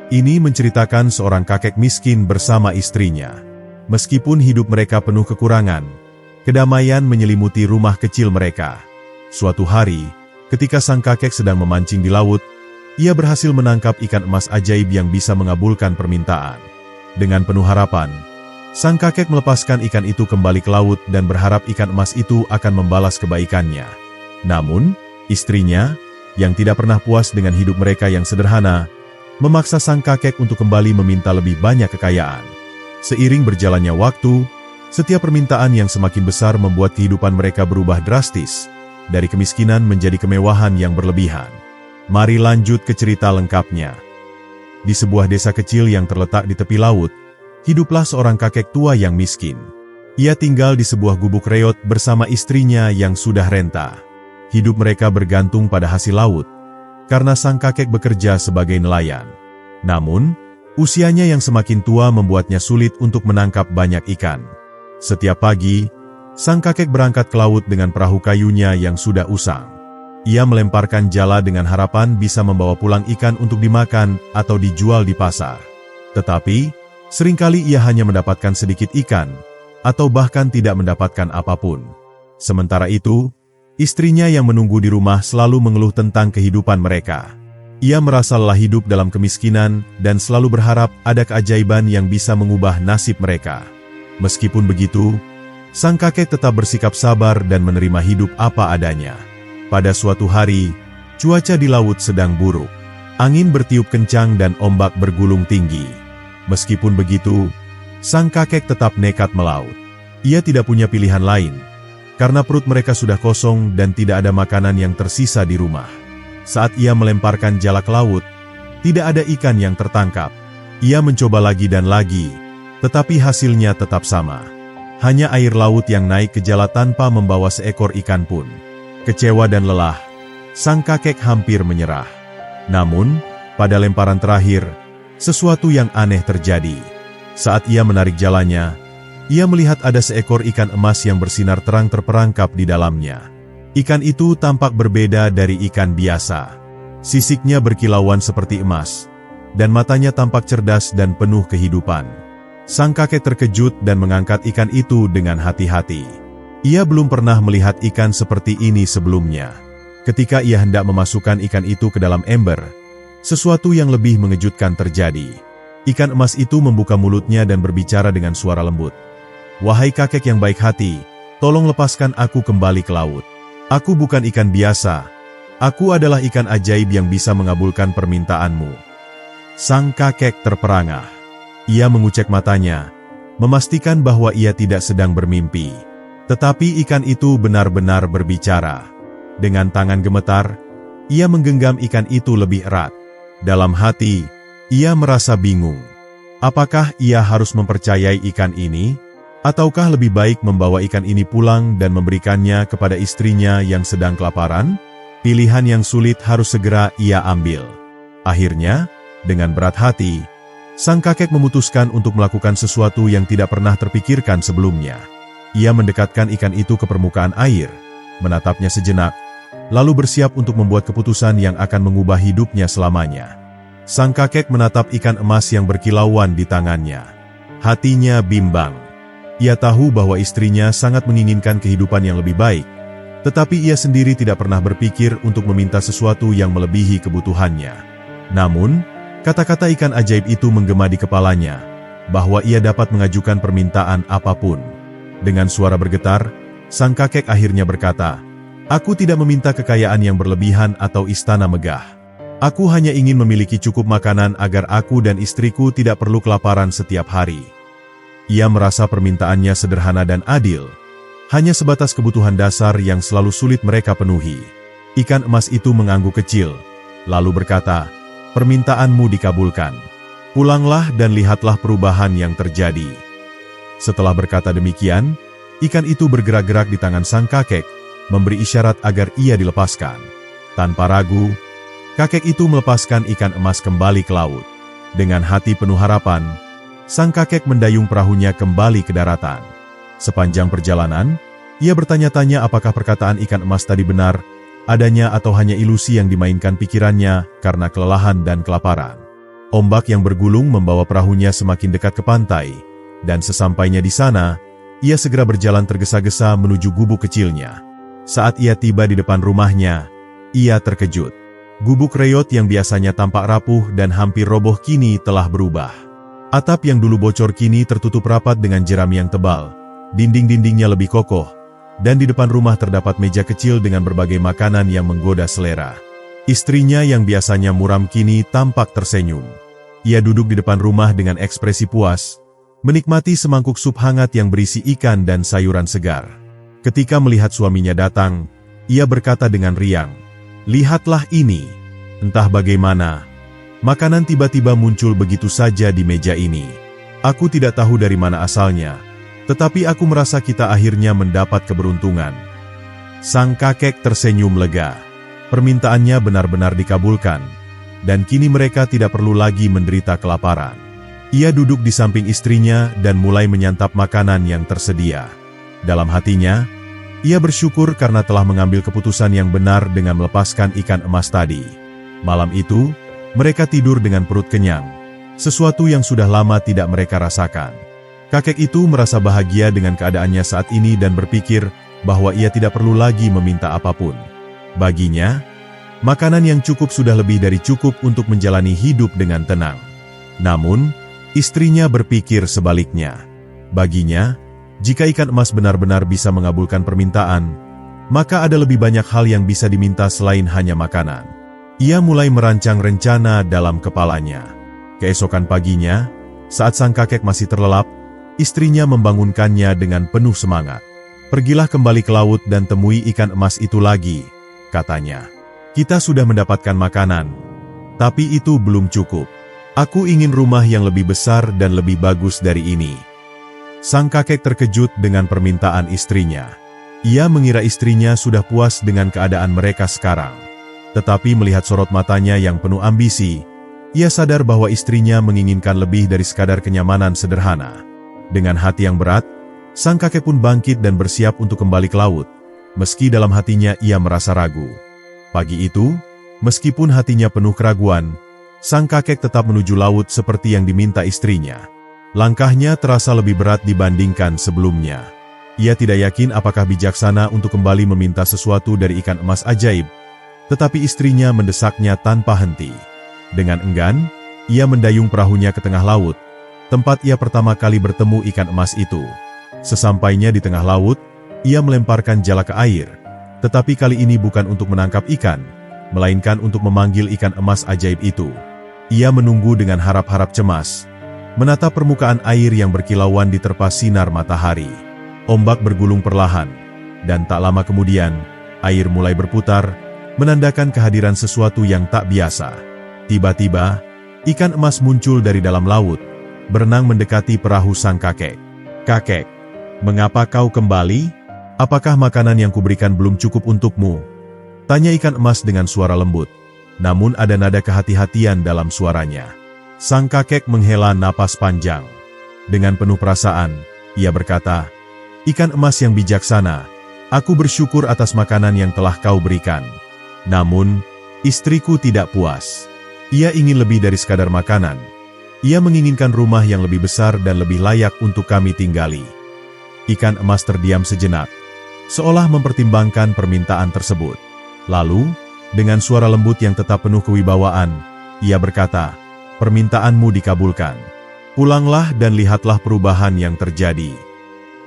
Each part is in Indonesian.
Ini menceritakan seorang kakek miskin bersama istrinya. Meskipun hidup mereka penuh kekurangan, kedamaian menyelimuti rumah kecil mereka. Suatu hari, ketika sang kakek sedang memancing di laut, ia berhasil menangkap ikan emas ajaib yang bisa mengabulkan permintaan. Dengan penuh harapan, sang kakek melepaskan ikan itu kembali ke laut dan berharap ikan emas itu akan membalas kebaikannya. Namun, istrinya, yang tidak pernah puas dengan hidup mereka yang sederhana, memaksa sang kakek untuk kembali meminta lebih banyak kekayaan. Seiring berjalannya waktu, setiap permintaan yang semakin besar membuat kehidupan mereka berubah drastis, dari kemiskinan menjadi kemewahan yang berlebihan. Mari lanjut ke cerita lengkapnya. Di sebuah desa kecil yang terletak di tepi laut, hiduplah seorang kakek tua yang miskin. Ia tinggal di sebuah gubuk reot bersama istrinya yang sudah renta. Hidup mereka bergantung pada hasil laut, karena sang kakek bekerja sebagai nelayan. Namun, usianya yang semakin tua membuatnya sulit untuk menangkap banyak ikan. Setiap pagi, sang kakek berangkat ke laut dengan perahu kayunya yang sudah usang. Ia melemparkan jala dengan harapan bisa membawa pulang ikan untuk dimakan atau dijual di pasar. Tetapi, seringkali ia hanya mendapatkan sedikit ikan, atau bahkan tidak mendapatkan apapun. Sementara itu, istrinya yang menunggu di rumah selalu mengeluh tentang kehidupan mereka. Ia merasa lelah hidup dalam kemiskinan dan selalu berharap ada keajaiban yang bisa mengubah nasib mereka. Meskipun begitu, sang kakek tetap bersikap sabar dan menerima hidup apa adanya. Pada suatu hari, cuaca di laut sedang buruk. Angin bertiup kencang dan ombak bergulung tinggi. Meskipun begitu, sang kakek tetap nekat melaut. Ia tidak punya pilihan lain, karena perut mereka sudah kosong dan tidak ada makanan yang tersisa di rumah. Saat ia melemparkan jala ke laut, tidak ada ikan yang tertangkap. Ia mencoba lagi dan lagi, tetapi hasilnya tetap sama. Hanya air laut yang naik ke jala tanpa membawa seekor ikan pun. Kecewa dan lelah, sang kakek hampir menyerah. Namun, pada lemparan terakhir, sesuatu yang aneh terjadi. Saat ia menarik jalannya, ia melihat ada seekor ikan emas yang bersinar terang terperangkap di dalamnya. Ikan itu tampak berbeda dari ikan biasa. Sisiknya berkilauan seperti emas, dan matanya tampak cerdas dan penuh kehidupan. Sang kakek terkejut dan mengangkat ikan itu dengan hati-hati. Ia belum pernah melihat ikan seperti ini sebelumnya. Ketika ia hendak memasukkan ikan itu ke dalam ember, sesuatu yang lebih mengejutkan terjadi. Ikan emas itu membuka mulutnya dan berbicara dengan suara lembut. "Wahai kakek yang baik hati, tolong lepaskan aku kembali ke laut. Aku bukan ikan biasa. Aku adalah ikan ajaib yang bisa mengabulkan permintaanmu." Sang kakek terperangah. Ia mengucek matanya, memastikan bahwa ia tidak sedang bermimpi. Tetapi ikan itu benar-benar berbicara. Dengan tangan gemetar, ia menggenggam ikan itu lebih erat. Dalam hati, ia merasa bingung. Apakah ia harus mempercayai ikan ini? Ataukah lebih baik membawa ikan ini pulang dan memberikannya kepada istrinya yang sedang kelaparan? Pilihan yang sulit harus segera ia ambil. Akhirnya, dengan berat hati, sang kakek memutuskan untuk melakukan sesuatu yang tidak pernah terpikirkan sebelumnya. Ia mendekatkan ikan itu ke permukaan air, menatapnya sejenak, lalu bersiap untuk membuat keputusan yang akan mengubah hidupnya selamanya. Sang kakek menatap ikan emas yang berkilauan di tangannya. Hatinya bimbang. Ia tahu bahwa istrinya sangat menginginkan kehidupan yang lebih baik, tetapi ia sendiri tidak pernah berpikir untuk meminta sesuatu yang melebihi kebutuhannya. Namun, kata-kata ikan ajaib itu menggema di kepalanya, bahwa ia dapat mengajukan permintaan apapun. Dengan suara bergetar, sang kakek akhirnya berkata, "Aku tidak meminta kekayaan yang berlebihan atau istana megah. Aku hanya ingin memiliki cukup makanan agar aku dan istriku tidak perlu kelaparan setiap hari." Ia merasa permintaannya sederhana dan adil, hanya sebatas kebutuhan dasar yang selalu sulit mereka penuhi. Ikan emas itu mengangguk kecil, lalu berkata, "Permintaanmu dikabulkan. Pulanglah dan lihatlah perubahan yang terjadi." Setelah berkata demikian, ikan itu bergerak-gerak di tangan sang kakek, memberi isyarat agar ia dilepaskan. Tanpa ragu, kakek itu melepaskan ikan emas kembali ke laut. Dengan hati penuh harapan, sang kakek mendayung perahunya kembali ke daratan. Sepanjang perjalanan, ia bertanya-tanya apakah perkataan ikan emas tadi benar adanya atau hanya ilusi yang dimainkan pikirannya karena kelelahan dan kelaparan. Ombak yang bergulung membawa perahunya semakin dekat ke pantai, dan sesampainya di sana, ia segera berjalan tergesa-gesa menuju gubuk kecilnya. Saat ia tiba di depan rumahnya, ia terkejut. Gubuk reyot yang biasanya tampak rapuh dan hampir roboh kini telah berubah. Atap yang dulu bocor kini tertutup rapat dengan jerami yang tebal, dinding-dindingnya lebih kokoh, dan di depan rumah terdapat meja kecil dengan berbagai makanan yang menggoda selera. Istrinya yang biasanya muram kini tampak tersenyum. Ia duduk di depan rumah dengan ekspresi puas, menikmati semangkuk sup hangat yang berisi ikan dan sayuran segar. Ketika melihat suaminya datang, ia berkata dengan riang, "Lihatlah ini." Entah bagaimana, makanan tiba-tiba muncul begitu saja di meja ini. Aku tidak tahu dari mana asalnya, tetapi aku merasa kita akhirnya mendapat keberuntungan. Sang kakek tersenyum lega. Permintaannya benar-benar dikabulkan, dan kini mereka tidak perlu lagi menderita kelaparan. Ia duduk di samping istrinya dan mulai menyantap makanan yang tersedia. Dalam hatinya, ia bersyukur karena telah mengambil keputusan yang benar dengan melepaskan ikan emas tadi. Malam itu, mereka tidur dengan perut kenyang, sesuatu yang sudah lama tidak mereka rasakan. Kakek itu merasa bahagia dengan keadaannya saat ini dan berpikir bahwa ia tidak perlu lagi meminta apapun. Baginya, makanan yang cukup sudah lebih dari cukup untuk menjalani hidup dengan tenang. Namun, istrinya berpikir sebaliknya. Baginya, jika ikan emas benar-benar bisa mengabulkan permintaan, maka ada lebih banyak hal yang bisa diminta selain hanya makanan. Ia mulai merancang rencana dalam kepalanya. Keesokan paginya, saat sang kakek masih terlelap, istrinya membangunkannya dengan penuh semangat. "Pergilah kembali ke laut dan temui ikan emas itu lagi," katanya. "Kita sudah mendapatkan makanan, tapi itu belum cukup. Aku ingin rumah yang lebih besar dan lebih bagus dari ini." Sang kakek terkejut dengan permintaan istrinya. Ia mengira istrinya sudah puas dengan keadaan mereka sekarang. Tetapi melihat sorot matanya yang penuh ambisi, ia sadar bahwa istrinya menginginkan lebih dari sekadar kenyamanan sederhana. Dengan hati yang berat, sang kakek pun bangkit dan bersiap untuk kembali ke laut, meski dalam hatinya ia merasa ragu. Pagi itu, meskipun hatinya penuh keraguan, sang kakek tetap menuju laut seperti yang diminta istrinya. Langkahnya terasa lebih berat dibandingkan sebelumnya. Ia tidak yakin apakah bijaksana untuk kembali meminta sesuatu dari ikan emas ajaib, tetapi istrinya mendesaknya tanpa henti. Dengan enggan, ia mendayung perahunya ke tengah laut, tempat ia pertama kali bertemu ikan emas itu. Sesampainya di tengah laut, ia melemparkan jala ke air, tetapi kali ini bukan untuk menangkap ikan, melainkan untuk memanggil ikan emas ajaib itu. Ia menunggu dengan harap-harap cemas, menatap permukaan air yang berkilauan diterpa sinar matahari. Ombak bergulung perlahan, dan tak lama kemudian, air mulai berputar, menandakan kehadiran sesuatu yang tak biasa. Tiba-tiba, ikan emas muncul dari dalam laut, berenang mendekati perahu sang kakek. "Kakek, mengapa kau kembali? Apakah makanan yang kuberikan belum cukup untukmu?" tanya ikan emas dengan suara lembut, namun ada nada kehati-hatian dalam suaranya. Sang kakek menghela napas panjang. Dengan penuh perasaan, ia berkata, "Ikan emas yang bijaksana, aku bersyukur atas makanan yang telah kau berikan. Namun, istriku tidak puas. Ia ingin lebih dari sekadar makanan. Ia menginginkan rumah yang lebih besar dan lebih layak untuk kami tinggali." Ikan emas terdiam sejenak, seolah mempertimbangkan permintaan tersebut. Lalu, dengan suara lembut yang tetap penuh kewibawaan, ia berkata, "Permintaanmu dikabulkan. Pulanglah dan lihatlah perubahan yang terjadi."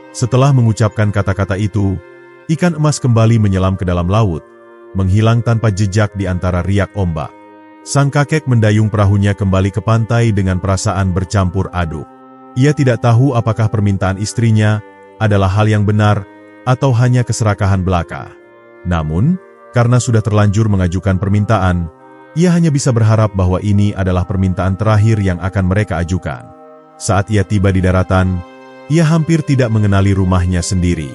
Setelah mengucapkan kata-kata itu, ikan emas kembali menyelam ke dalam laut, menghilang tanpa jejak di antara riak ombak. Sang kakek mendayung perahunya kembali ke pantai dengan perasaan bercampur aduk. Ia tidak tahu apakah permintaan istrinya adalah hal yang benar atau hanya keserakahan belaka. Namun, karena sudah terlanjur mengajukan permintaan, ia hanya bisa berharap bahwa ini adalah permintaan terakhir yang akan mereka ajukan. Saat ia tiba di daratan, ia hampir tidak mengenali rumahnya sendiri.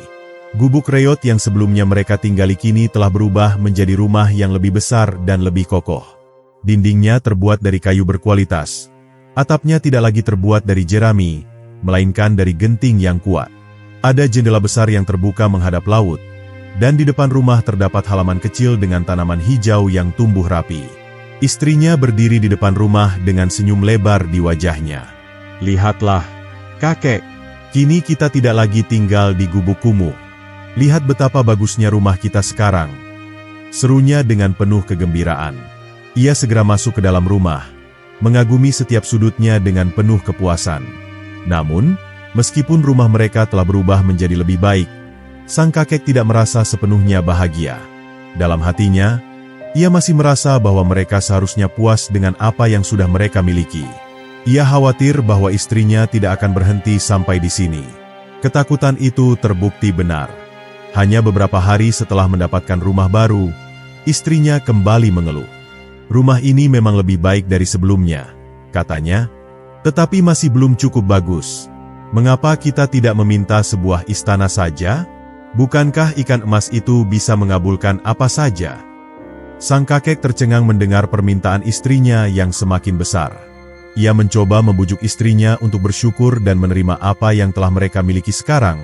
Gubuk reyot yang sebelumnya mereka tinggali kini telah berubah menjadi rumah yang lebih besar dan lebih kokoh. Dindingnya terbuat dari kayu berkualitas. Atapnya tidak lagi terbuat dari jerami, melainkan dari genting yang kuat. Ada jendela besar yang terbuka menghadap laut, dan di depan rumah terdapat halaman kecil dengan tanaman hijau yang tumbuh rapi. Istrinya berdiri di depan rumah dengan senyum lebar di wajahnya. "Lihatlah, kakek, kini kita tidak lagi tinggal di gubuk kumuh. Lihat betapa bagusnya rumah kita sekarang," serunya dengan penuh kegembiraan. Ia segera masuk ke dalam rumah, mengagumi setiap sudutnya dengan penuh kepuasan. Namun, meskipun rumah mereka telah berubah menjadi lebih baik, sang kakek tidak merasa sepenuhnya bahagia. Dalam hatinya, ia masih merasa bahwa mereka seharusnya puas dengan apa yang sudah mereka miliki. Ia khawatir bahwa istrinya tidak akan berhenti sampai di sini. Ketakutan itu terbukti benar. Hanya beberapa hari setelah mendapatkan rumah baru, istrinya kembali mengeluh. "Rumah ini memang lebih baik dari sebelumnya," katanya, "tetapi masih belum cukup bagus. Mengapa kita tidak meminta sebuah istana saja? Bukankah ikan emas itu bisa mengabulkan apa saja?" Sang kakek tercengang mendengar permintaan istrinya yang semakin besar. Ia mencoba membujuk istrinya untuk bersyukur dan menerima apa yang telah mereka miliki sekarang,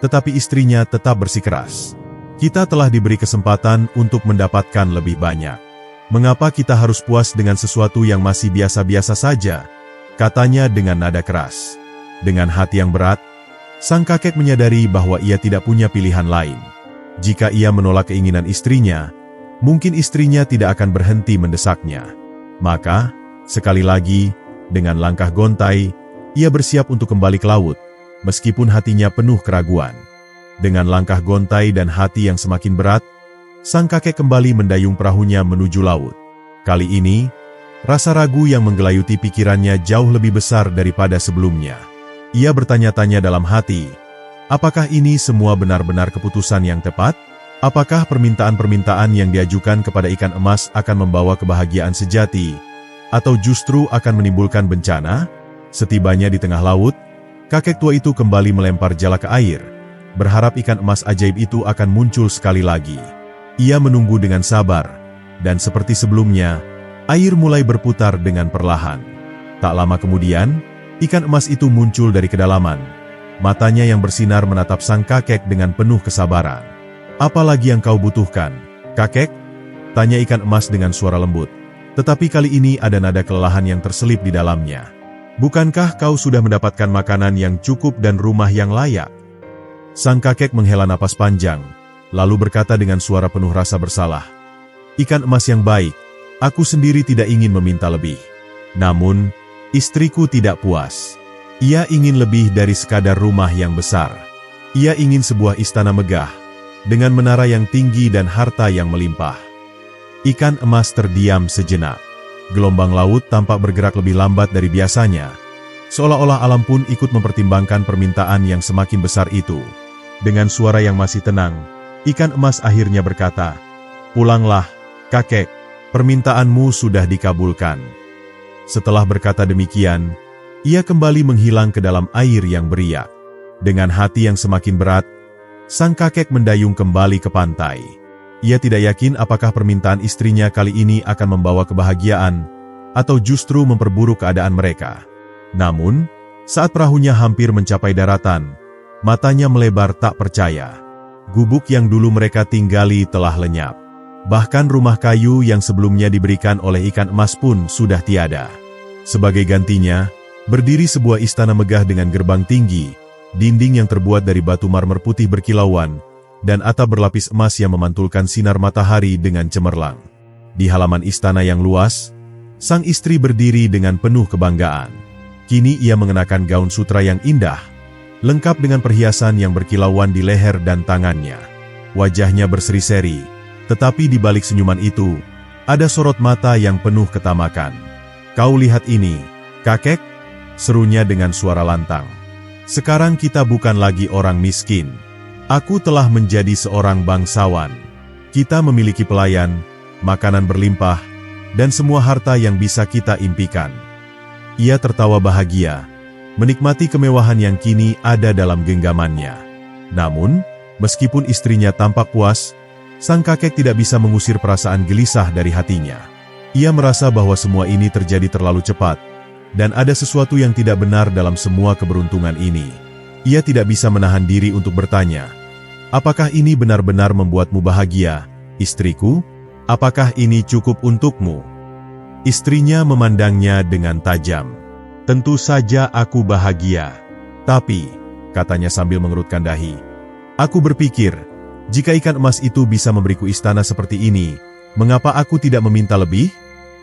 tetapi istrinya tetap bersikeras. "Kita telah diberi kesempatan untuk mendapatkan lebih banyak. Mengapa kita harus puas dengan sesuatu yang masih biasa-biasa saja?" katanya dengan nada keras. Dengan hati yang berat, sang kakek menyadari bahwa ia tidak punya pilihan lain. Jika ia menolak keinginan istrinya, mungkin istrinya tidak akan berhenti mendesaknya. Maka, sekali lagi, dengan langkah gontai, ia bersiap untuk kembali ke laut, meskipun hatinya penuh keraguan. Dengan langkah gontai dan hati yang semakin berat, sang kakek kembali mendayung perahunya menuju laut. Kali ini, rasa ragu yang menggelayuti pikirannya jauh lebih besar daripada sebelumnya. Ia bertanya-tanya dalam hati, apakah ini semua benar-benar keputusan yang tepat? Apakah permintaan-permintaan yang diajukan kepada ikan emas akan membawa kebahagiaan sejati, atau justru akan menimbulkan bencana? Setibanya di tengah laut, kakek tua itu kembali melempar jala ke air, berharap ikan emas ajaib itu akan muncul sekali lagi. Ia menunggu dengan sabar, dan seperti sebelumnya, air mulai berputar dengan perlahan. Tak lama kemudian, ikan emas itu muncul dari kedalaman. Matanya yang bersinar menatap sang kakek dengan penuh kesabaran. "Apa lagi yang kau butuhkan, kakek?" tanya ikan emas dengan suara lembut. Tetapi kali ini ada nada kelelahan yang terselip di dalamnya. "Bukankah kau sudah mendapatkan makanan yang cukup dan rumah yang layak?" Sang kakek menghela napas panjang, lalu berkata dengan suara penuh rasa bersalah, "Ikan emas yang baik, aku sendiri tidak ingin meminta lebih. Namun, istriku tidak puas. Ia ingin lebih dari sekadar rumah yang besar. Ia ingin sebuah istana megah, dengan menara yang tinggi dan harta yang melimpah." Ikan emas terdiam sejenak. Gelombang laut tampak bergerak lebih lambat dari biasanya, seolah-olah alam pun ikut mempertimbangkan permintaan yang semakin besar itu. Dengan suara yang masih tenang, ikan emas akhirnya berkata, "Pulanglah, kakek, permintaanmu sudah dikabulkan." Setelah berkata demikian, ia kembali menghilang ke dalam air yang beriak. Dengan hati yang semakin berat, sang kakek mendayung kembali ke pantai. Ia tidak yakin apakah permintaan istrinya kali ini akan membawa kebahagiaan, atau justru memperburuk keadaan mereka. Namun, saat perahunya hampir mencapai daratan, matanya melebar tak percaya. Gubuk yang dulu mereka tinggali telah lenyap. Bahkan rumah kayu yang sebelumnya diberikan oleh ikan emas pun sudah tiada. Sebagai gantinya, berdiri sebuah istana megah dengan gerbang tinggi, dinding yang terbuat dari batu marmer putih berkilauan, dan atap berlapis emas yang memantulkan sinar matahari dengan cemerlang. Di halaman istana yang luas, sang istri berdiri dengan penuh kebanggaan. Kini ia mengenakan gaun sutra yang indah, lengkap dengan perhiasan yang berkilauan di leher dan tangannya. Wajahnya berseri-seri, tetapi di balik senyuman itu, ada sorot mata yang penuh ketamakan. "Kau lihat ini, kakek," serunya dengan suara lantang. "Sekarang kita bukan lagi orang miskin. Aku telah menjadi seorang bangsawan. Kita memiliki pelayan, makanan berlimpah, dan semua harta yang bisa kita impikan." Ia tertawa bahagia, menikmati kemewahan yang kini ada dalam genggamannya. Namun, meskipun istrinya tampak puas, sang kakek tidak bisa mengusir perasaan gelisah dari hatinya. Ia merasa bahwa semua ini terjadi terlalu cepat, dan ada sesuatu yang tidak benar dalam semua keberuntungan ini. Ia tidak bisa menahan diri untuk bertanya, "Apakah ini benar-benar membuatmu bahagia, istriku? Apakah ini cukup untukmu?" Istrinya memandangnya dengan tajam. "Tentu saja aku bahagia. Tapi," katanya sambil mengerutkan dahi, "aku berpikir, jika ikan emas itu bisa memberiku istana seperti ini, mengapa aku tidak meminta lebih?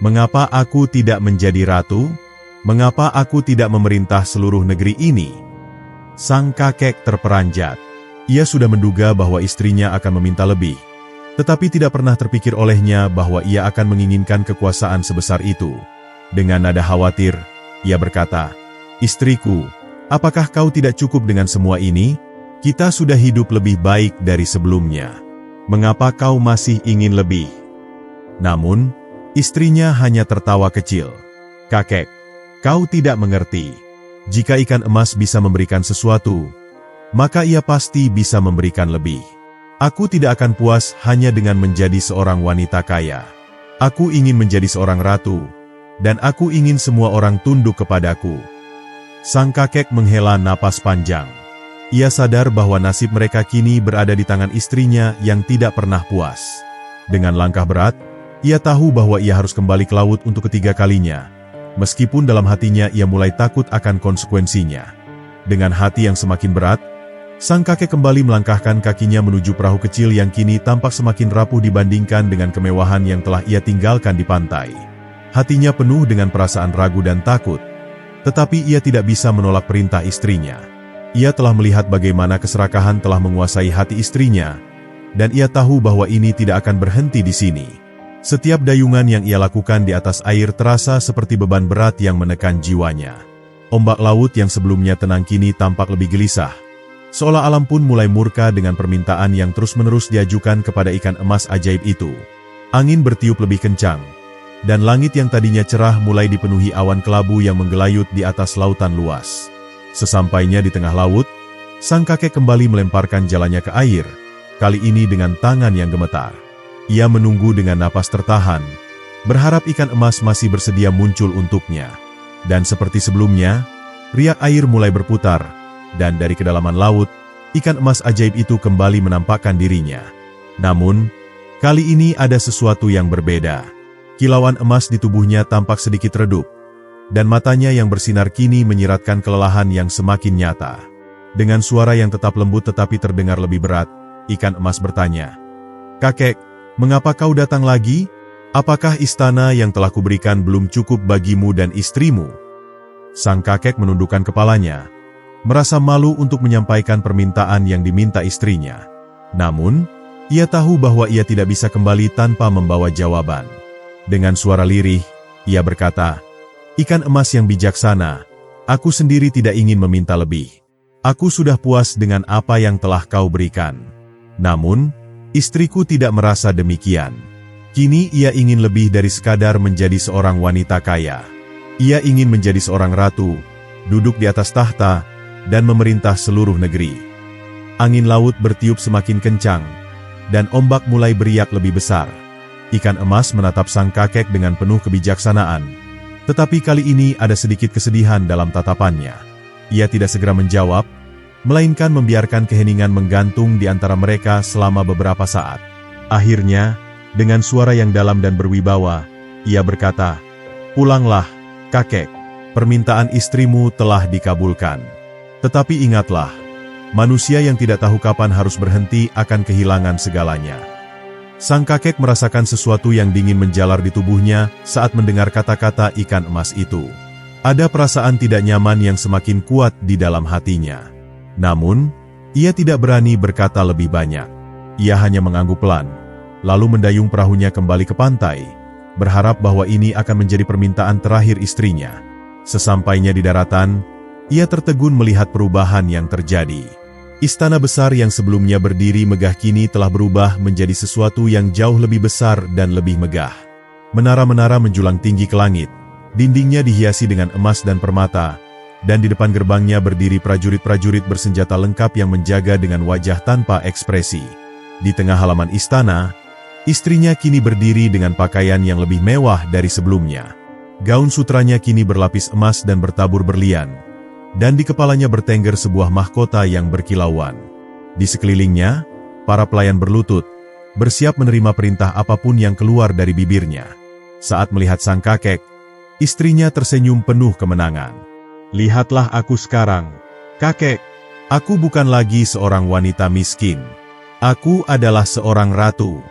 Mengapa aku tidak menjadi ratu? Mengapa aku tidak memerintah seluruh negeri ini?" Sang kakek terperanjat. Ia sudah menduga bahwa istrinya akan meminta lebih. Tetapi tidak pernah terpikir olehnya bahwa ia akan menginginkan kekuasaan sebesar itu. Dengan nada khawatir, ia berkata, "Istriku, apakah kau tidak cukup dengan semua ini? Kita sudah hidup lebih baik dari sebelumnya. Mengapa kau masih ingin lebih?" Namun, istrinya hanya tertawa kecil. "Kakek, kau tidak mengerti. Jika ikan emas bisa memberikan sesuatu, maka ia pasti bisa memberikan lebih. Aku tidak akan puas hanya dengan menjadi seorang wanita kaya. Aku ingin menjadi seorang ratu, dan aku ingin semua orang tunduk kepadaku." Sang kakek menghela napas panjang. Ia sadar bahwa nasib mereka kini berada di tangan istrinya yang tidak pernah puas. Dengan langkah berat, ia tahu bahwa ia harus kembali ke laut untuk ketiga kalinya. Meskipun dalam hatinya ia mulai takut akan konsekuensinya. Dengan hati yang semakin berat, sang kakek kembali melangkahkan kakinya menuju perahu kecil yang kini tampak semakin rapuh dibandingkan dengan kemewahan yang telah ia tinggalkan di pantai. Hatinya penuh dengan perasaan ragu dan takut, tetapi ia tidak bisa menolak perintah istrinya. Ia telah melihat bagaimana keserakahan telah menguasai hati istrinya, dan ia tahu bahwa ini tidak akan berhenti di sini. Setiap dayungan yang ia lakukan di atas air terasa seperti beban berat yang menekan jiwanya. Ombak laut yang sebelumnya tenang kini tampak lebih gelisah. Seolah alam pun mulai murka dengan permintaan yang terus-menerus diajukan kepada ikan emas ajaib itu. Angin bertiup lebih kencang, dan langit yang tadinya cerah mulai dipenuhi awan kelabu yang menggelayut di atas lautan luas. Sesampainya di tengah laut, sang kakek kembali melemparkan jalannya ke air, kali ini dengan tangan yang gemetar. Ia menunggu dengan napas tertahan, berharap ikan emas masih bersedia muncul untuknya. Dan seperti sebelumnya, riak air mulai berputar, dan dari kedalaman laut, ikan emas ajaib itu kembali menampakkan dirinya. Namun, kali ini ada sesuatu yang berbeda. Kilauan emas di tubuhnya tampak sedikit redup, dan matanya yang bersinar kini menyiratkan kelelahan yang semakin nyata. Dengan suara yang tetap lembut tetapi terdengar lebih berat, ikan emas bertanya, "Kakek, mengapa kau datang lagi? Apakah istana yang telah kuberikan belum cukup bagimu dan istrimu?" Sang kakek menundukkan kepalanya, merasa malu untuk menyampaikan permintaan yang diminta istrinya. Namun, ia tahu bahwa ia tidak bisa kembali tanpa membawa jawaban. Dengan suara lirih, ia berkata, "Ikan emas yang bijaksana, aku sendiri tidak ingin meminta lebih. Aku sudah puas dengan apa yang telah kau berikan. Namun, istriku tidak merasa demikian. Kini ia ingin lebih dari sekadar menjadi seorang wanita kaya. Ia ingin menjadi seorang ratu, duduk di atas tahta, dan memerintah seluruh negeri." Angin laut bertiup semakin kencang, dan ombak mulai beriak lebih besar. Ikan emas menatap sang kakek dengan penuh kebijaksanaan, tetapi kali ini ada sedikit kesedihan dalam tatapannya. Ia tidak segera menjawab, melainkan membiarkan keheningan menggantung di antara mereka selama beberapa saat. Akhirnya, dengan suara yang dalam dan berwibawa, ia berkata, "Pulanglah, kakek. Permintaan istrimu telah dikabulkan. Tetapi ingatlah, manusia yang tidak tahu kapan harus berhenti akan kehilangan segalanya." Sang kakek merasakan sesuatu yang dingin menjalar di tubuhnya saat mendengar kata-kata ikan emas itu. Ada perasaan tidak nyaman yang semakin kuat di dalam hatinya. Namun, ia tidak berani berkata lebih banyak. Ia hanya mengangguk pelan, lalu mendayung perahunya kembali ke pantai, berharap bahwa ini akan menjadi permintaan terakhir istrinya. Sesampainya di daratan, ia tertegun melihat perubahan yang terjadi. Istana besar yang sebelumnya berdiri megah kini telah berubah menjadi sesuatu yang jauh lebih besar dan lebih megah. Menara-menara menjulang tinggi ke langit, dindingnya dihiasi dengan emas dan permata, dan di depan gerbangnya berdiri prajurit-prajurit bersenjata lengkap yang menjaga dengan wajah tanpa ekspresi. Di tengah halaman istana, istrinya kini berdiri dengan pakaian yang lebih mewah dari sebelumnya. Gaun sutranya kini berlapis emas dan bertabur berlian, dan di kepalanya bertengger sebuah mahkota yang berkilauan. Di sekelilingnya, para pelayan berlutut, bersiap menerima perintah apapun yang keluar dari bibirnya. Saat melihat sang kakek, istrinya tersenyum penuh kemenangan. "Lihatlah aku sekarang, kakek. Aku bukan lagi seorang wanita miskin. Aku adalah seorang ratu.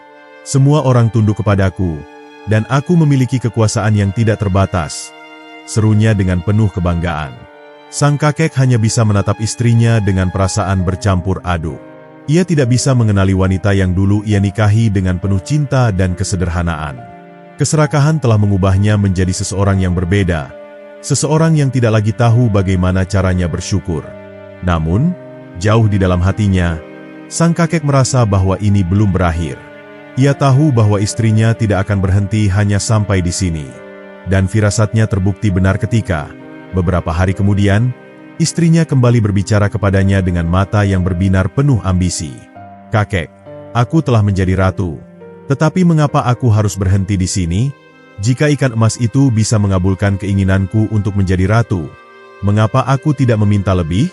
Semua orang tunduk kepadaku, dan aku memiliki kekuasaan yang tidak terbatas," serunya dengan penuh kebanggaan. Sang kakek hanya bisa menatap istrinya dengan perasaan bercampur aduk. Ia tidak bisa mengenali wanita yang dulu ia nikahi dengan penuh cinta dan kesederhanaan. Keserakahan telah mengubahnya menjadi seseorang yang berbeda, seseorang yang tidak lagi tahu bagaimana caranya bersyukur. Namun, jauh di dalam hatinya, sang kakek merasa bahwa ini belum berakhir. Ia tahu bahwa istrinya tidak akan berhenti hanya sampai di sini. Dan firasatnya terbukti benar ketika, beberapa hari kemudian, istrinya kembali berbicara kepadanya dengan mata yang berbinar penuh ambisi. "Kakek, aku telah menjadi ratu. Tetapi mengapa aku harus berhenti di sini? Jika ikan emas itu bisa mengabulkan keinginanku untuk menjadi ratu, mengapa aku tidak meminta lebih?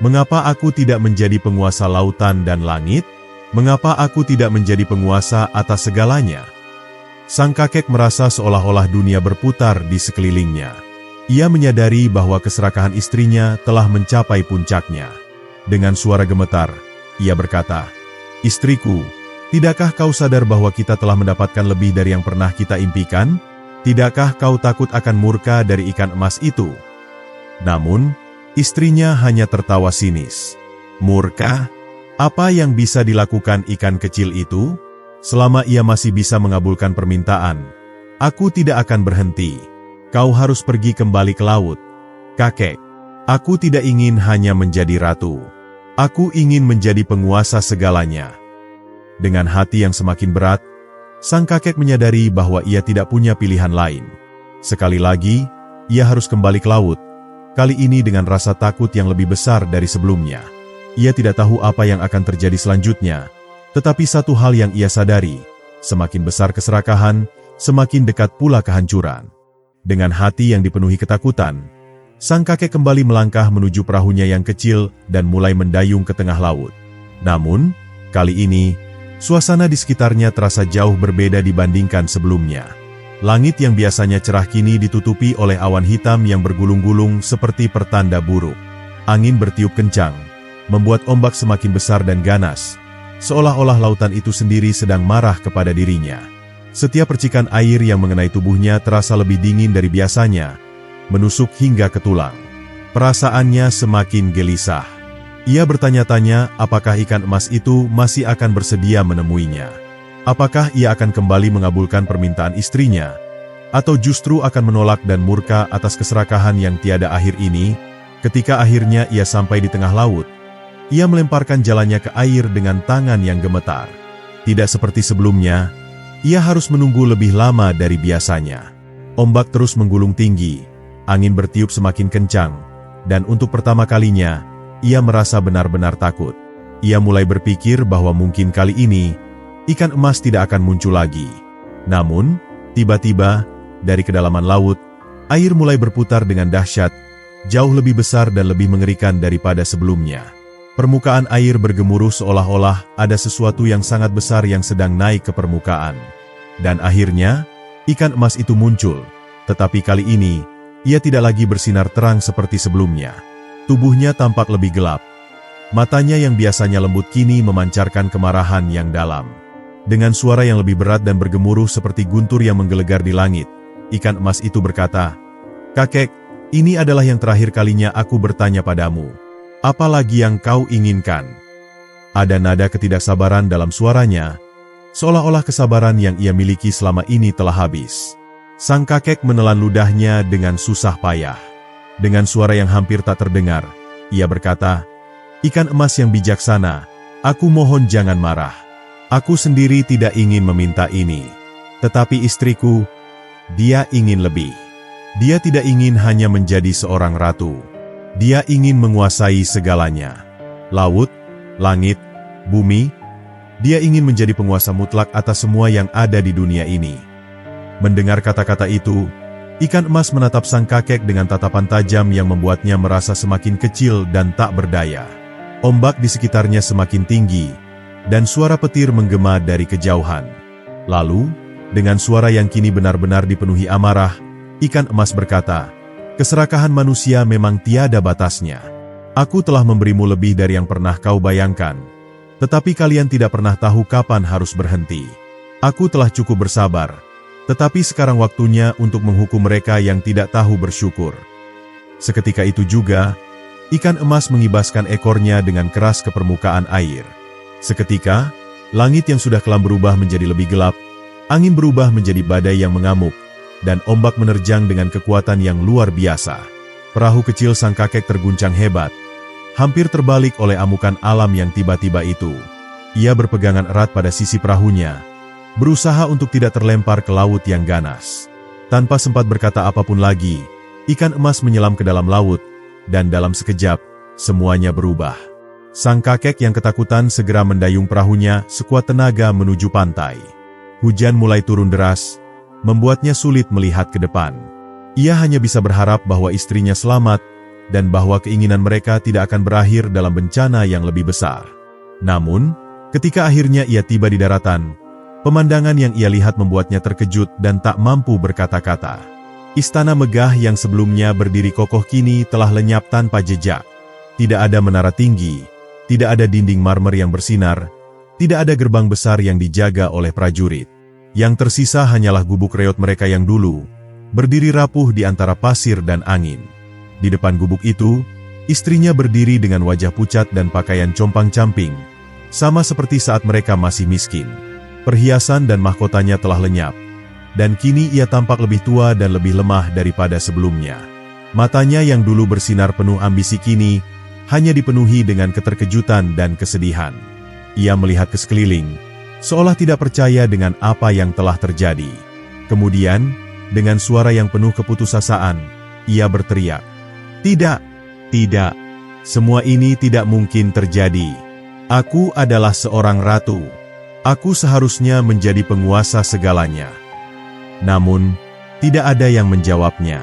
Mengapa aku tidak menjadi penguasa lautan dan langit? Mengapa aku tidak menjadi penguasa atas segalanya?" Sang kakek merasa seolah-olah dunia berputar di sekelilingnya. Ia menyadari bahwa keserakahan istrinya telah mencapai puncaknya. Dengan suara gemetar, ia berkata, "Istriku, tidakkah kau sadar bahwa kita telah mendapatkan lebih dari yang pernah kita impikan? Tidakkah kau takut akan murka dari ikan emas itu?" Namun, istrinya hanya tertawa sinis. "Murka? Apa yang bisa dilakukan ikan kecil itu? Selama ia masih bisa mengabulkan permintaan, aku tidak akan berhenti. Kau harus pergi kembali ke laut. Kakek, aku tidak ingin hanya menjadi ratu. Aku ingin menjadi penguasa segalanya." Dengan hati yang semakin berat, sang kakek menyadari bahwa ia tidak punya pilihan lain. Sekali lagi, ia harus kembali ke laut, kali ini dengan rasa takut yang lebih besar dari sebelumnya. Ia tidak tahu apa yang akan terjadi selanjutnya, tetapi satu hal yang ia sadari, semakin besar keserakahan, semakin dekat pula kehancuran. Dengan hati yang dipenuhi ketakutan, sang kakek kembali melangkah menuju perahunya yang kecil dan mulai mendayung ke tengah laut. Namun, kali ini, suasana di sekitarnya terasa jauh berbeda dibandingkan sebelumnya. Langit yang biasanya cerah kini ditutupi oleh awan hitam yang bergulung-gulung seperti pertanda buruk. Angin bertiup kencang, membuat ombak semakin besar dan ganas, seolah-olah lautan itu sendiri sedang marah kepada dirinya. Setiap percikan air yang mengenai tubuhnya terasa lebih dingin dari biasanya, menusuk hingga ke tulang. Perasaannya semakin gelisah. Ia bertanya-tanya apakah ikan emas itu masih akan bersedia menemuinya. Apakah ia akan kembali mengabulkan permintaan istrinya, atau justru akan menolak dan murka atas keserakahan yang tiada akhir ini. Ketika akhirnya ia sampai di tengah laut, ia melemparkan jalannya ke air dengan tangan yang gemetar. Tidak seperti sebelumnya, ia harus menunggu lebih lama dari biasanya. Ombak terus menggulung tinggi, angin bertiup semakin kencang, dan untuk pertama kalinya, ia merasa benar-benar takut. Ia mulai berpikir bahwa mungkin kali ini, ikan emas tidak akan muncul lagi. Namun, tiba-tiba, dari kedalaman laut, air mulai berputar dengan dahsyat, jauh lebih besar dan lebih mengerikan daripada sebelumnya. Permukaan air bergemuruh seolah-olah ada sesuatu yang sangat besar yang sedang naik ke permukaan. Dan akhirnya, ikan emas itu muncul, tetapi kali ini, ia tidak lagi bersinar terang seperti sebelumnya. Tubuhnya tampak lebih gelap. Matanya yang biasanya lembut kini memancarkan kemarahan yang dalam. Dengan suara yang lebih berat dan bergemuruh seperti guntur yang menggelegar di langit, ikan emas itu berkata, "Kakek, ini adalah yang terakhir kalinya aku bertanya padamu. Apa lagi yang kau inginkan?" Ada nada ketidaksabaran dalam suaranya, seolah-olah kesabaran yang ia miliki selama ini telah habis. Sang kakek menelan ludahnya dengan susah payah. Dengan suara yang hampir tak terdengar, ia berkata, "Ikan emas yang bijaksana, aku mohon jangan marah. Aku sendiri tidak ingin meminta ini. Tetapi istriku, dia ingin lebih. Dia tidak ingin hanya menjadi seorang ratu. Dia ingin menguasai segalanya. Laut, langit, bumi. Dia ingin menjadi penguasa mutlak atas semua yang ada di dunia ini." Mendengar kata-kata itu, ikan emas menatap sang kakek dengan tatapan tajam yang membuatnya merasa semakin kecil dan tak berdaya. Ombak di sekitarnya semakin tinggi, dan suara petir menggema dari kejauhan. Lalu, Dengan suara yang kini benar-benar dipenuhi amarah, ikan emas berkata, "Keserakahan manusia memang tiada batasnya. Aku telah memberimu lebih dari yang pernah kau bayangkan. Tetapi kalian tidak pernah tahu kapan harus berhenti. Aku telah cukup bersabar. Tetapi sekarang waktunya untuk menghukum mereka yang tidak tahu bersyukur." Seketika itu juga, ikan emas mengibaskan ekornya dengan keras ke permukaan air. Seketika, langit yang sudah kelam berubah menjadi lebih gelap, angin berubah menjadi badai yang mengamuk, dan ombak menerjang dengan kekuatan yang luar biasa. Perahu kecil sang kakek terguncang hebat, hampir terbalik oleh amukan alam yang tiba-tiba itu. Ia berpegangan erat pada sisi perahunya, berusaha untuk tidak terlempar ke laut yang ganas. Tanpa sempat berkata apapun lagi, ikan emas menyelam ke dalam laut, dan dalam sekejap, semuanya berubah. Sang kakek yang ketakutan segera mendayung perahunya sekuat tenaga menuju pantai. Hujan mulai turun deras, membuatnya sulit melihat ke depan. Ia hanya bisa berharap bahwa istrinya selamat, dan bahwa keinginan mereka tidak akan berakhir dalam bencana yang lebih besar. Namun, ketika akhirnya ia tiba di daratan, pemandangan yang ia lihat membuatnya terkejut dan tak mampu berkata-kata. Istana megah yang sebelumnya berdiri kokoh kini telah lenyap tanpa jejak. Tidak ada menara tinggi, tidak ada dinding marmer yang bersinar, tidak ada gerbang besar yang dijaga oleh prajurit. Yang tersisa hanyalah gubuk reot mereka yang dulu, berdiri rapuh di antara pasir dan angin. Di depan gubuk itu, istrinya berdiri dengan wajah pucat dan pakaian compang-camping, sama seperti saat mereka masih miskin. Perhiasan dan mahkotanya telah lenyap, dan kini ia tampak lebih tua dan lebih lemah daripada sebelumnya. Matanya yang dulu bersinar penuh ambisi kini hanya dipenuhi dengan keterkejutan dan kesedihan. Ia melihat ke sekeliling, seolah tidak percaya dengan apa yang telah terjadi. Kemudian, dengan suara yang penuh keputusasaan, ia berteriak, "Tidak, tidak, semua ini tidak mungkin terjadi. Aku adalah seorang ratu. Aku seharusnya menjadi penguasa segalanya." Namun, tidak ada yang menjawabnya.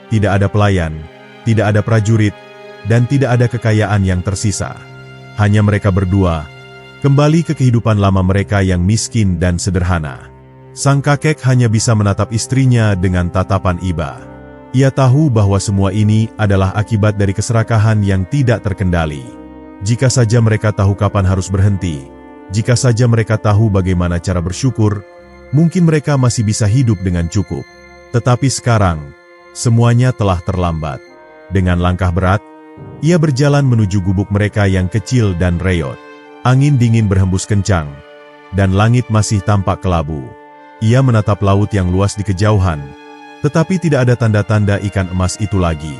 Tidak ada pelayan, tidak ada prajurit, dan tidak ada kekayaan yang tersisa. Hanya mereka berdua, kembali ke kehidupan lama mereka yang miskin dan sederhana. Sang kakek hanya bisa menatap istrinya dengan tatapan iba. Ia tahu bahwa semua ini adalah akibat dari keserakahan yang tidak terkendali. Jika saja mereka tahu kapan harus berhenti, jika saja mereka tahu bagaimana cara bersyukur, mungkin mereka masih bisa hidup dengan cukup. Tetapi sekarang, semuanya telah terlambat. Dengan langkah berat, ia berjalan menuju gubuk mereka yang kecil dan reot. Angin dingin berhembus kencang, dan langit masih tampak kelabu. Ia menatap laut yang luas di kejauhan, tetapi tidak ada tanda-tanda ikan emas itu lagi.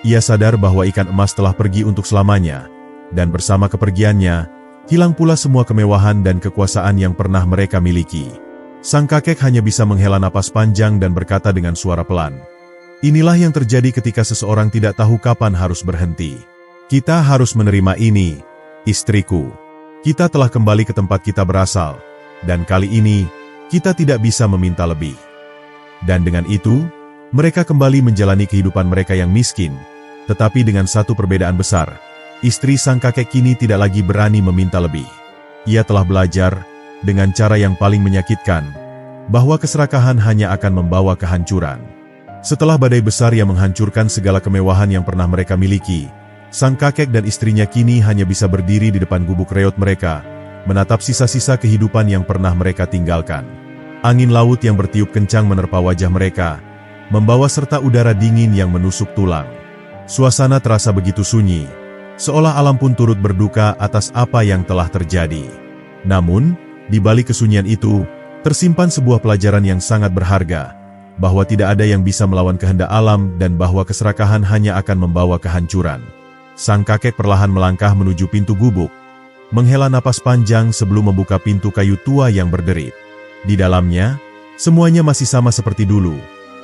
Ia sadar bahwa ikan emas telah pergi untuk selamanya, dan bersama kepergiannya, hilang pula semua kemewahan dan kekuasaan yang pernah mereka miliki. Sang kakek hanya bisa menghela napas panjang dan berkata dengan suara pelan, "Inilah yang terjadi ketika seseorang tidak tahu kapan harus berhenti. Kita harus menerima ini, istriku. Kita telah kembali ke tempat kita berasal, dan kali ini, kita tidak bisa meminta lebih." Dan dengan itu, mereka kembali menjalani kehidupan mereka yang miskin, tetapi dengan satu perbedaan besar. Istri sang kakek kini tidak lagi berani meminta lebih. Ia telah belajar, dengan cara yang paling menyakitkan, bahwa keserakahan hanya akan membawa kehancuran. Setelah badai besar yang menghancurkan segala kemewahan yang pernah mereka miliki, sang kakek dan istrinya kini hanya bisa berdiri di depan gubuk reot mereka, menatap sisa-sisa kehidupan yang pernah mereka tinggalkan. Angin laut yang bertiup kencang menerpa wajah mereka, membawa serta udara dingin yang menusuk tulang. Suasana terasa begitu sunyi, seolah alam pun turut berduka atas apa yang telah terjadi. Namun, di balik kesunyian itu, tersimpan sebuah pelajaran yang sangat berharga, bahwa tidak ada yang bisa melawan kehendak alam dan bahwa keserakahan hanya akan membawa kehancuran. Sang kakek perlahan melangkah menuju pintu gubuk, menghela napas panjang sebelum membuka pintu kayu tua yang berderit. Di dalamnya, semuanya masih sama seperti dulu.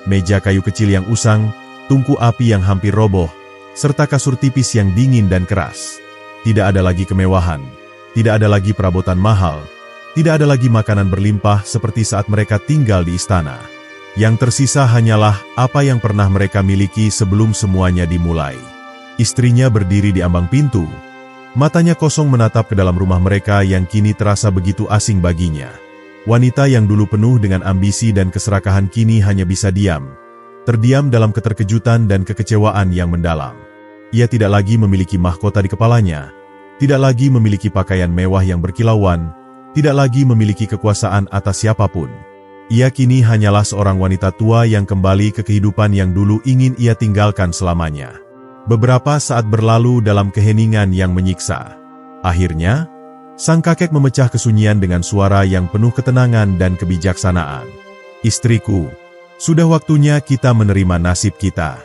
Meja kayu kecil yang usang, tungku api yang hampir roboh, serta kasur tipis yang dingin dan keras. Tidak ada lagi kemewahan, tidak ada lagi perabotan mahal, tidak ada lagi makanan berlimpah seperti saat mereka tinggal di istana. Yang tersisa hanyalah apa yang pernah mereka miliki sebelum semuanya dimulai. Istrinya berdiri di ambang pintu, matanya kosong menatap ke dalam rumah mereka yang kini terasa begitu asing baginya. Wanita yang dulu penuh dengan ambisi dan keserakahan kini hanya bisa diam, terdiam dalam keterkejutan dan kekecewaan yang mendalam. Ia tidak lagi memiliki mahkota di kepalanya, tidak lagi memiliki pakaian mewah yang berkilauan, tidak lagi memiliki kekuasaan atas siapapun. Ia kini hanyalah seorang wanita tua yang kembali ke kehidupan yang dulu ingin ia tinggalkan selamanya. Beberapa saat berlalu dalam keheningan yang menyiksa. Akhirnya, sang kakek memecah kesunyian dengan suara yang penuh ketenangan dan kebijaksanaan. "Istriku, sudah waktunya kita menerima nasib kita.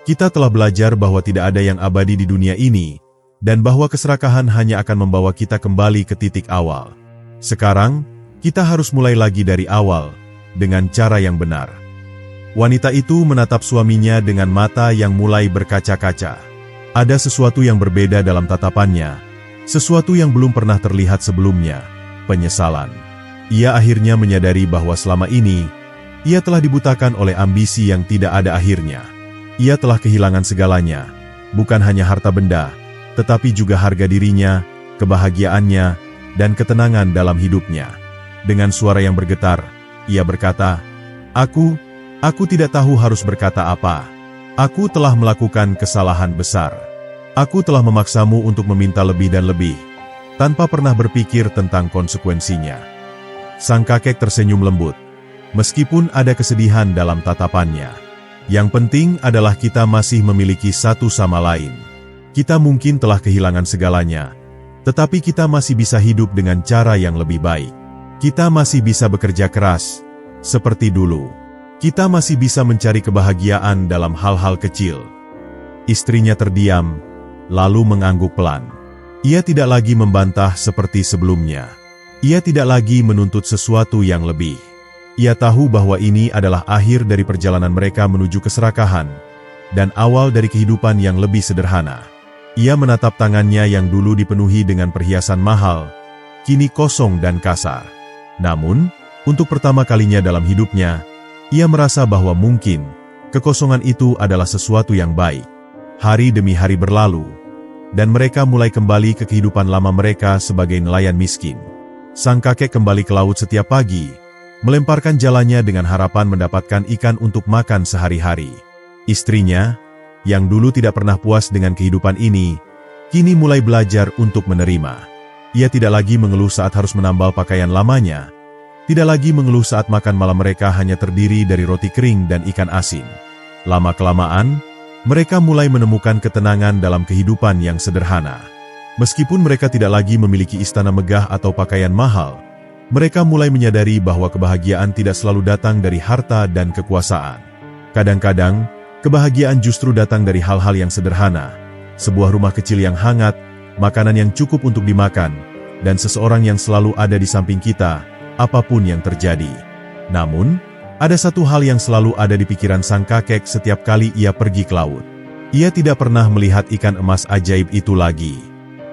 Kita telah belajar bahwa tidak ada yang abadi di dunia ini, dan bahwa keserakahan hanya akan membawa kita kembali ke titik awal. Sekarang, kita harus mulai lagi dari awal, dengan cara yang benar." Wanita itu menatap suaminya dengan mata yang mulai berkaca-kaca. Ada sesuatu yang berbeda dalam tatapannya, sesuatu yang belum pernah terlihat sebelumnya, penyesalan. Ia akhirnya menyadari bahwa selama ini, ia telah dibutakan oleh ambisi yang tidak ada akhirnya. Ia telah kehilangan segalanya, bukan hanya harta benda, tetapi juga harga dirinya, kebahagiaannya, dan ketenangan dalam hidupnya. Dengan suara yang bergetar, ia berkata, Aku tidak tahu harus berkata apa. Aku telah melakukan kesalahan besar. Aku telah memaksamu untuk meminta lebih dan lebih, tanpa pernah berpikir tentang konsekuensinya." Sang kakek tersenyum lembut, meskipun ada kesedihan dalam tatapannya. "Yang penting adalah kita masih memiliki satu sama lain. Kita mungkin telah kehilangan segalanya, tetapi kita masih bisa hidup dengan cara yang lebih baik. Kita masih bisa bekerja keras, seperti dulu. Kita masih bisa mencari kebahagiaan dalam hal-hal kecil." Istrinya terdiam, lalu mengangguk pelan. Ia tidak lagi membantah seperti sebelumnya. Ia tidak lagi menuntut sesuatu yang lebih. Ia tahu bahwa ini adalah akhir dari perjalanan mereka menuju keserakahan, dan awal dari kehidupan yang lebih sederhana. Ia menatap tangannya yang dulu dipenuhi dengan perhiasan mahal, kini kosong dan kasar. Namun, untuk pertama kalinya dalam hidupnya, ia merasa bahwa mungkin kekosongan itu adalah sesuatu yang baik. Hari demi hari berlalu, dan mereka mulai kembali ke kehidupan lama mereka sebagai nelayan miskin. Sang kakek kembali ke laut setiap pagi, melemparkan jalannya dengan harapan mendapatkan ikan untuk makan sehari-hari. Istrinya, yang dulu tidak pernah puas dengan kehidupan ini, kini mulai belajar untuk menerima. Ia tidak lagi mengeluh saat harus menambal pakaian lamanya, tidak lagi mengeluh saat makan malam mereka hanya terdiri dari roti kering dan ikan asin. Lama-kelamaan, mereka mulai menemukan ketenangan dalam kehidupan yang sederhana. Meskipun mereka tidak lagi memiliki istana megah atau pakaian mahal, mereka mulai menyadari bahwa kebahagiaan tidak selalu datang dari harta dan kekuasaan. Kadang-kadang, kebahagiaan justru datang dari hal-hal yang sederhana, sebuah rumah kecil yang hangat, makanan yang cukup untuk dimakan, dan seseorang yang selalu ada di samping kita, apapun yang terjadi. Namun, ada satu hal yang selalu ada di pikiran sang kakek setiap kali ia pergi ke laut. Ia tidak pernah melihat ikan emas ajaib itu lagi.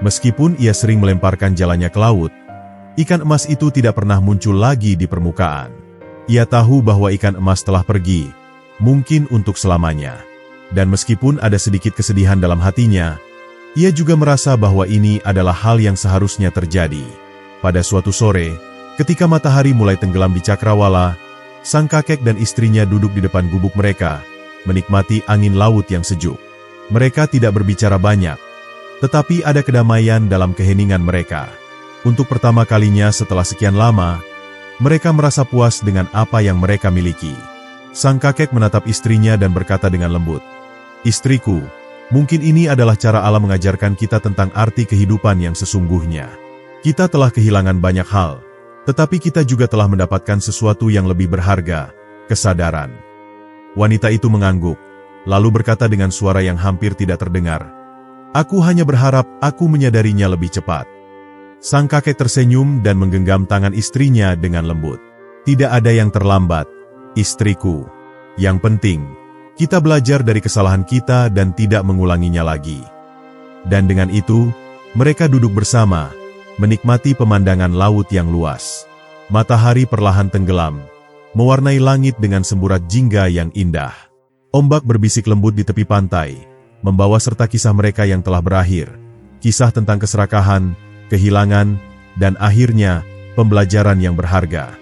Meskipun ia sering melemparkan jalannya ke laut, ikan emas itu tidak pernah muncul lagi di permukaan. Ia tahu bahwa ikan emas telah pergi, mungkin untuk selamanya. Dan meskipun ada sedikit kesedihan dalam hatinya, ia juga merasa bahwa ini adalah hal yang seharusnya terjadi. Pada suatu sore, ketika matahari mulai tenggelam di cakrawala, sang kakek dan istrinya duduk di depan gubuk mereka, menikmati angin laut yang sejuk. Mereka tidak berbicara banyak, tetapi ada kedamaian dalam keheningan mereka. Untuk pertama kalinya setelah sekian lama, mereka merasa puas dengan apa yang mereka miliki. Sang kakek menatap istrinya dan berkata dengan lembut, "Istriku, mungkin ini adalah cara Allah mengajarkan kita tentang arti kehidupan yang sesungguhnya. Kita telah kehilangan banyak hal, tetapi kita juga telah mendapatkan sesuatu yang lebih berharga, kesadaran." Wanita itu mengangguk, lalu berkata dengan suara yang hampir tidak terdengar, "Aku hanya berharap aku menyadarinya lebih cepat." Sang kakek tersenyum dan menggenggam tangan istrinya dengan lembut. "Tidak ada yang terlambat, istriku. Yang penting, kita belajar dari kesalahan kita dan tidak mengulanginya lagi." Dan dengan itu, mereka duduk bersama, menikmati pemandangan laut yang luas. Matahari perlahan tenggelam, mewarnai langit dengan semburat jingga yang indah. Ombak berbisik lembut di tepi pantai, membawa serta kisah mereka yang telah berakhir. Kisah tentang keserakahan, kehilangan, dan akhirnya, pembelajaran yang berharga.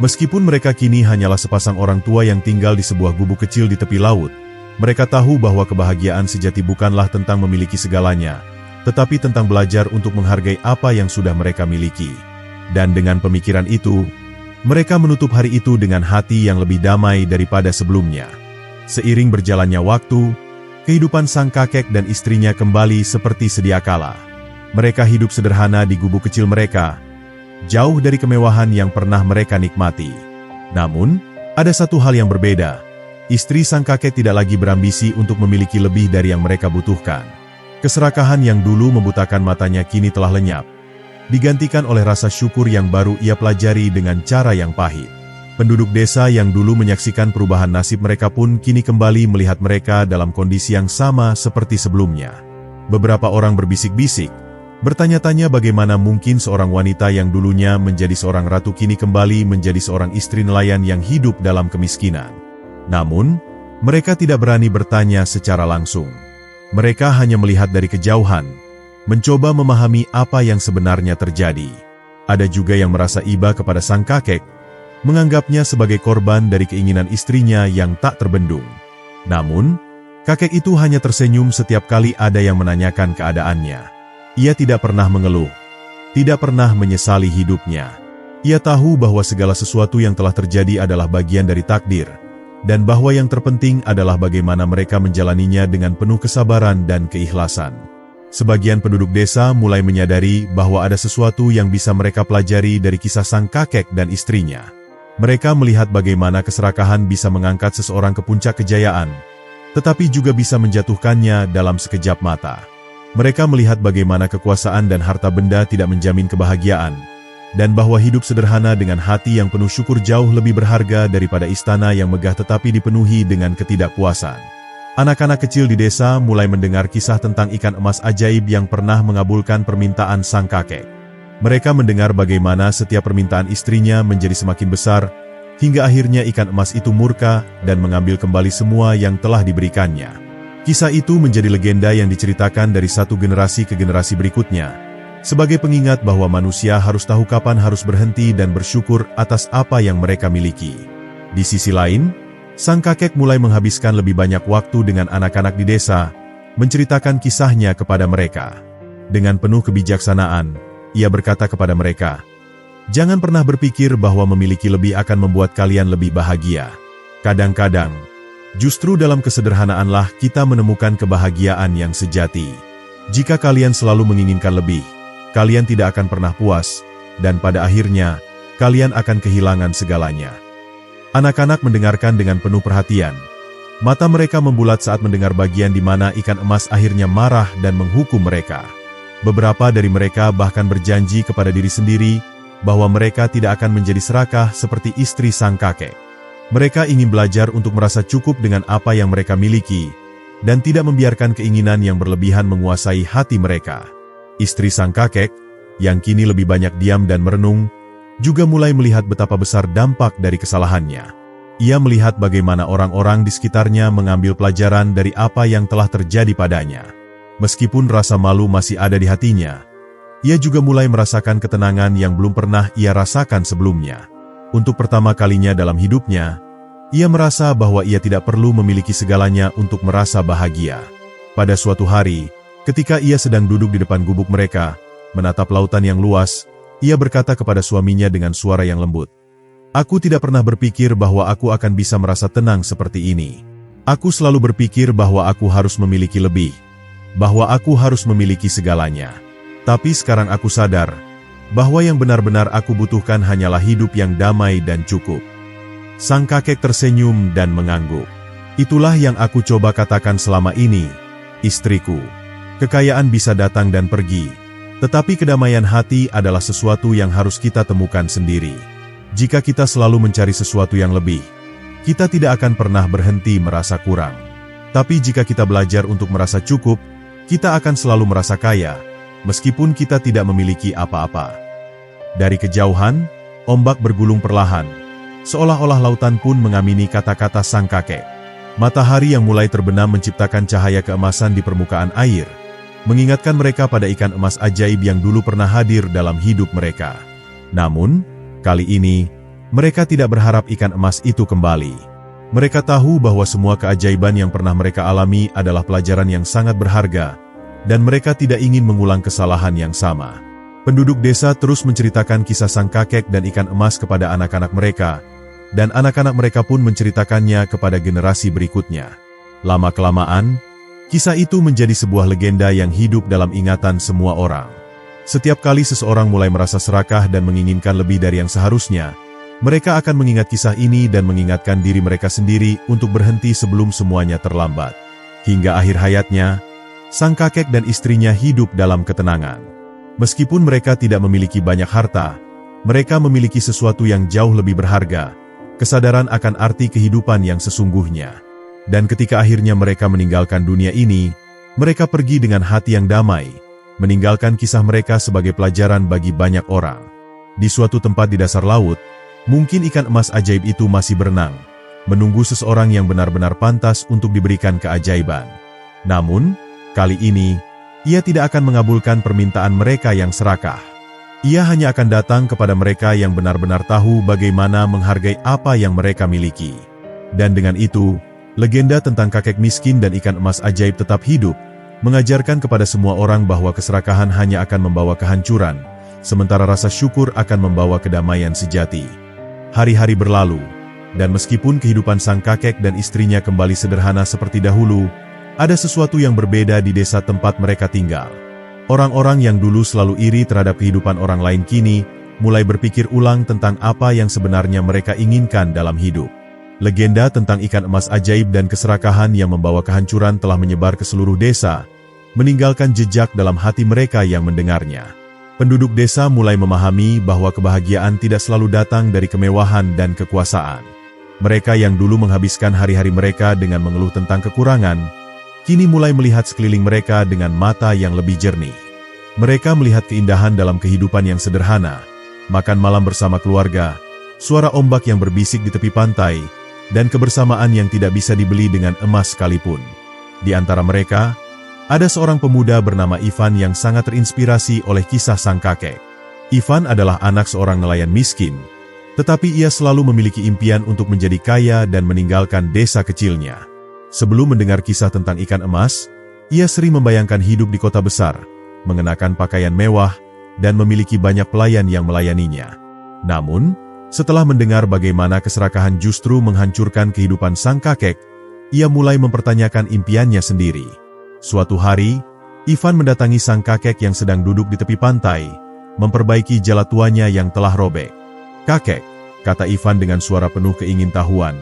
Meskipun mereka kini hanyalah sepasang orang tua yang tinggal di sebuah gubuk kecil di tepi laut, mereka tahu bahwa kebahagiaan sejati bukanlah tentang memiliki segalanya, tetapi tentang belajar untuk menghargai apa yang sudah mereka miliki. Dan dengan pemikiran itu, mereka menutup hari itu dengan hati yang lebih damai daripada sebelumnya. Seiring berjalannya waktu, kehidupan sang kakek dan istrinya kembali seperti sedia kala. Mereka hidup sederhana di gubuk kecil mereka, jauh dari kemewahan yang pernah mereka nikmati. Namun, ada satu hal yang berbeda. Istri sang kakek tidak lagi berambisi untuk memiliki lebih dari yang mereka butuhkan. Keserakahan yang dulu membutakan matanya kini telah lenyap, digantikan oleh rasa syukur yang baru ia pelajari dengan cara yang pahit. Penduduk desa yang dulu menyaksikan perubahan nasib mereka pun kini kembali melihat mereka dalam kondisi yang sama seperti sebelumnya. Beberapa orang berbisik-bisik, bertanya-tanya bagaimana mungkin seorang wanita yang dulunya menjadi seorang ratu kini kembali menjadi seorang istri nelayan yang hidup dalam kemiskinan. Namun, mereka tidak berani bertanya secara langsung. Mereka hanya melihat dari kejauhan, mencoba memahami apa yang sebenarnya terjadi. Ada juga yang merasa iba kepada sang kakek, menganggapnya sebagai korban dari keinginan istrinya yang tak terbendung. Namun, kakek itu hanya tersenyum setiap kali ada yang menanyakan keadaannya. Ia tidak pernah mengeluh, tidak pernah menyesali hidupnya. Ia tahu bahwa segala sesuatu yang telah terjadi adalah bagian dari takdir, dan bahwa yang terpenting adalah bagaimana mereka menjalaninya dengan penuh kesabaran dan keikhlasan. Sebagian penduduk desa mulai menyadari bahwa ada sesuatu yang bisa mereka pelajari dari kisah sang kakek dan istrinya. Mereka melihat bagaimana keserakahan bisa mengangkat seseorang ke puncak kejayaan, tetapi juga bisa menjatuhkannya dalam sekejap mata. Mereka melihat bagaimana kekuasaan dan harta benda tidak menjamin kebahagiaan, dan bahwa hidup sederhana dengan hati yang penuh syukur jauh lebih berharga daripada istana yang megah tetapi dipenuhi dengan ketidakpuasan. Anak-anak kecil di desa mulai mendengar kisah tentang ikan emas ajaib yang pernah mengabulkan permintaan sang kakek. Mereka mendengar bagaimana setiap permintaan istrinya menjadi semakin besar, hingga akhirnya ikan emas itu murka dan mengambil kembali semua yang telah diberikannya. Kisah itu menjadi legenda yang diceritakan dari satu generasi ke generasi berikutnya, sebagai pengingat bahwa manusia harus tahu kapan harus berhenti dan bersyukur atas apa yang mereka miliki. Di sisi lain, sang kakek mulai menghabiskan lebih banyak waktu dengan anak-anak di desa, menceritakan kisahnya kepada mereka. Dengan penuh kebijaksanaan, ia berkata kepada mereka, "Jangan pernah berpikir bahwa memiliki lebih akan membuat kalian lebih bahagia. Kadang-kadang, justru dalam kesederhanaanlah kita menemukan kebahagiaan yang sejati. Jika kalian selalu menginginkan lebih, kalian tidak akan pernah puas, dan pada akhirnya, kalian akan kehilangan segalanya." Anak-anak mendengarkan dengan penuh perhatian. Mata mereka membulat saat mendengar bagian di mana ikan emas akhirnya marah dan menghukum mereka. Beberapa dari mereka bahkan berjanji kepada diri sendiri bahwa mereka tidak akan menjadi serakah seperti istri sang kakek. Mereka ingin belajar untuk merasa cukup dengan apa yang mereka miliki, dan tidak membiarkan keinginan yang berlebihan menguasai hati mereka. Istri sang kakek, yang kini lebih banyak diam dan merenung, juga mulai melihat betapa besar dampak dari kesalahannya. Ia melihat bagaimana orang-orang di sekitarnya mengambil pelajaran dari apa yang telah terjadi padanya. Meskipun rasa malu masih ada di hatinya, ia juga mulai merasakan ketenangan yang belum pernah ia rasakan sebelumnya. Untuk pertama kalinya dalam hidupnya, ia merasa bahwa ia tidak perlu memiliki segalanya untuk merasa bahagia. Pada suatu hari, ketika ia sedang duduk di depan gubuk mereka, menatap lautan yang luas, ia berkata kepada suaminya dengan suara yang lembut, "Aku tidak pernah berpikir bahwa aku akan bisa merasa tenang seperti ini. Aku selalu berpikir bahwa aku harus memiliki lebih, bahwa aku harus memiliki segalanya. Tapi sekarang aku sadar bahwa yang benar-benar aku butuhkan hanyalah hidup yang damai dan cukup." Sang kakek tersenyum dan mengangguk. "Itulah yang aku coba katakan selama ini, istriku. Kekayaan bisa datang dan pergi, tetapi kedamaian hati adalah sesuatu yang harus kita temukan sendiri. Jika kita selalu mencari sesuatu yang lebih, kita tidak akan pernah berhenti merasa kurang. Tapi jika kita belajar untuk merasa cukup, kita akan selalu merasa kaya, meskipun kita tidak memiliki apa-apa." Dari kejauhan, ombak bergulung perlahan, seolah-olah lautan pun mengamini kata-kata sang kakek. Matahari yang mulai terbenam menciptakan cahaya keemasan di permukaan air, mengingatkan mereka pada ikan emas ajaib yang dulu pernah hadir dalam hidup mereka. Namun, kali ini, Mereka tidak berharap ikan emas itu kembali. Mereka tahu bahwa semua keajaiban yang pernah mereka alami adalah pelajaran yang sangat berharga, dan mereka tidak ingin mengulang kesalahan yang sama. Penduduk desa terus menceritakan kisah sang kakek dan ikan emas kepada anak-anak mereka, dan anak-anak mereka pun menceritakannya kepada generasi berikutnya. Lama-kelamaan, kisah itu menjadi sebuah legenda yang hidup dalam ingatan semua orang. Setiap kali seseorang mulai merasa serakah dan menginginkan lebih dari yang seharusnya, mereka akan mengingat kisah ini dan mengingatkan diri mereka sendiri untuk berhenti sebelum semuanya terlambat. Hingga akhir hayatnya, sang kakek dan istrinya hidup dalam ketenangan. Meskipun mereka tidak memiliki banyak harta, mereka memiliki sesuatu yang jauh lebih berharga, kesadaran akan arti kehidupan yang sesungguhnya. Dan ketika akhirnya mereka meninggalkan dunia ini, mereka pergi dengan hati yang damai, meninggalkan kisah mereka sebagai pelajaran bagi banyak orang. Di suatu tempat di dasar laut, mungkin ikan emas ajaib itu masih berenang, menunggu seseorang yang benar-benar pantas untuk diberikan keajaiban. Namun, kali ini, ia tidak akan mengabulkan permintaan mereka yang serakah. Ia hanya akan datang kepada mereka yang benar-benar tahu bagaimana menghargai apa yang mereka miliki. Dan dengan itu, legenda tentang kakek miskin dan ikan emas ajaib tetap hidup, mengajarkan kepada semua orang bahwa keserakahan hanya akan membawa kehancuran, sementara rasa syukur akan membawa kedamaian sejati. Hari-hari berlalu, dan meskipun kehidupan sang kakek dan istrinya kembali sederhana seperti dahulu, ada sesuatu yang berbeda di desa tempat mereka tinggal. Orang-orang yang dulu selalu iri terhadap kehidupan orang lain kini mulai berpikir ulang tentang apa yang sebenarnya mereka inginkan dalam hidup. Legenda tentang ikan emas ajaib dan keserakahan yang membawa kehancuran telah menyebar ke seluruh desa, meninggalkan jejak dalam hati mereka yang mendengarnya. Penduduk desa mulai memahami bahwa kebahagiaan tidak selalu datang dari kemewahan dan kekuasaan. Mereka yang dulu menghabiskan hari-hari mereka dengan mengeluh tentang kekurangan, kini mulai melihat sekeliling mereka dengan mata yang lebih jernih. Mereka melihat keindahan dalam kehidupan yang sederhana, makan malam bersama keluarga, suara ombak yang berbisik di tepi pantai, dan kebersamaan yang tidak bisa dibeli dengan emas sekalipun. Di antara mereka, ada seorang pemuda bernama Ivan yang sangat terinspirasi oleh kisah sang kakek. Ivan adalah anak seorang nelayan miskin, tetapi ia selalu memiliki impian untuk menjadi kaya dan meninggalkan desa kecilnya. Sebelum mendengar kisah tentang ikan emas, ia sering membayangkan hidup di kota besar, mengenakan pakaian mewah, dan memiliki banyak pelayan yang melayaninya. Namun, setelah mendengar bagaimana keserakahan justru menghancurkan kehidupan sang kakek, ia mulai mempertanyakan impiannya sendiri. Suatu hari, Ivan mendatangi sang kakek yang sedang duduk di tepi pantai, memperbaiki jala tuanya yang telah robek. "Kakek," kata Ivan dengan suara penuh keingintahuan,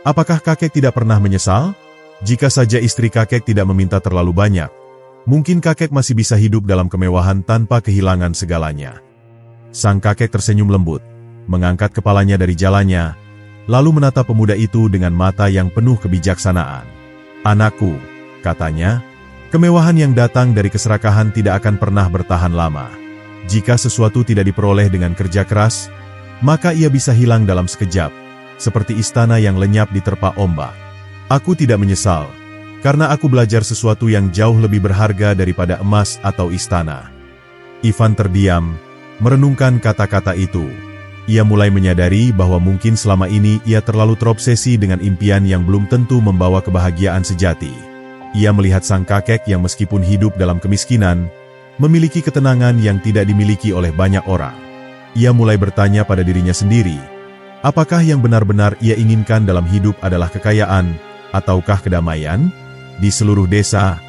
"apakah kakek tidak pernah menyesal? Jika saja istri kakek tidak meminta terlalu banyak, mungkin kakek masih bisa hidup dalam kemewahan tanpa kehilangan segalanya." Sang kakek tersenyum lembut, mengangkat kepalanya dari jalannya, lalu menatap pemuda itu dengan mata yang penuh kebijaksanaan. "Anakku," katanya, "kemewahan yang datang dari keserakahan tidak akan pernah bertahan lama. Jika sesuatu tidak diperoleh dengan kerja keras, maka ia bisa hilang dalam sekejap, seperti istana yang lenyap diterpa ombak. Aku tidak menyesal, karena aku belajar sesuatu yang jauh lebih berharga daripada emas atau istana." Ivan terdiam, merenungkan kata-kata itu. Ia mulai menyadari bahwa mungkin selama ini ia terlalu terobsesi dengan impian yang belum tentu membawa kebahagiaan sejati. Ia melihat sang kakek yang meskipun hidup dalam kemiskinan, memiliki ketenangan yang tidak dimiliki oleh banyak orang. Ia mulai bertanya pada dirinya sendiri, apakah yang benar-benar ia inginkan dalam hidup adalah kekayaan, ataukah kedamaian? Di seluruh desa,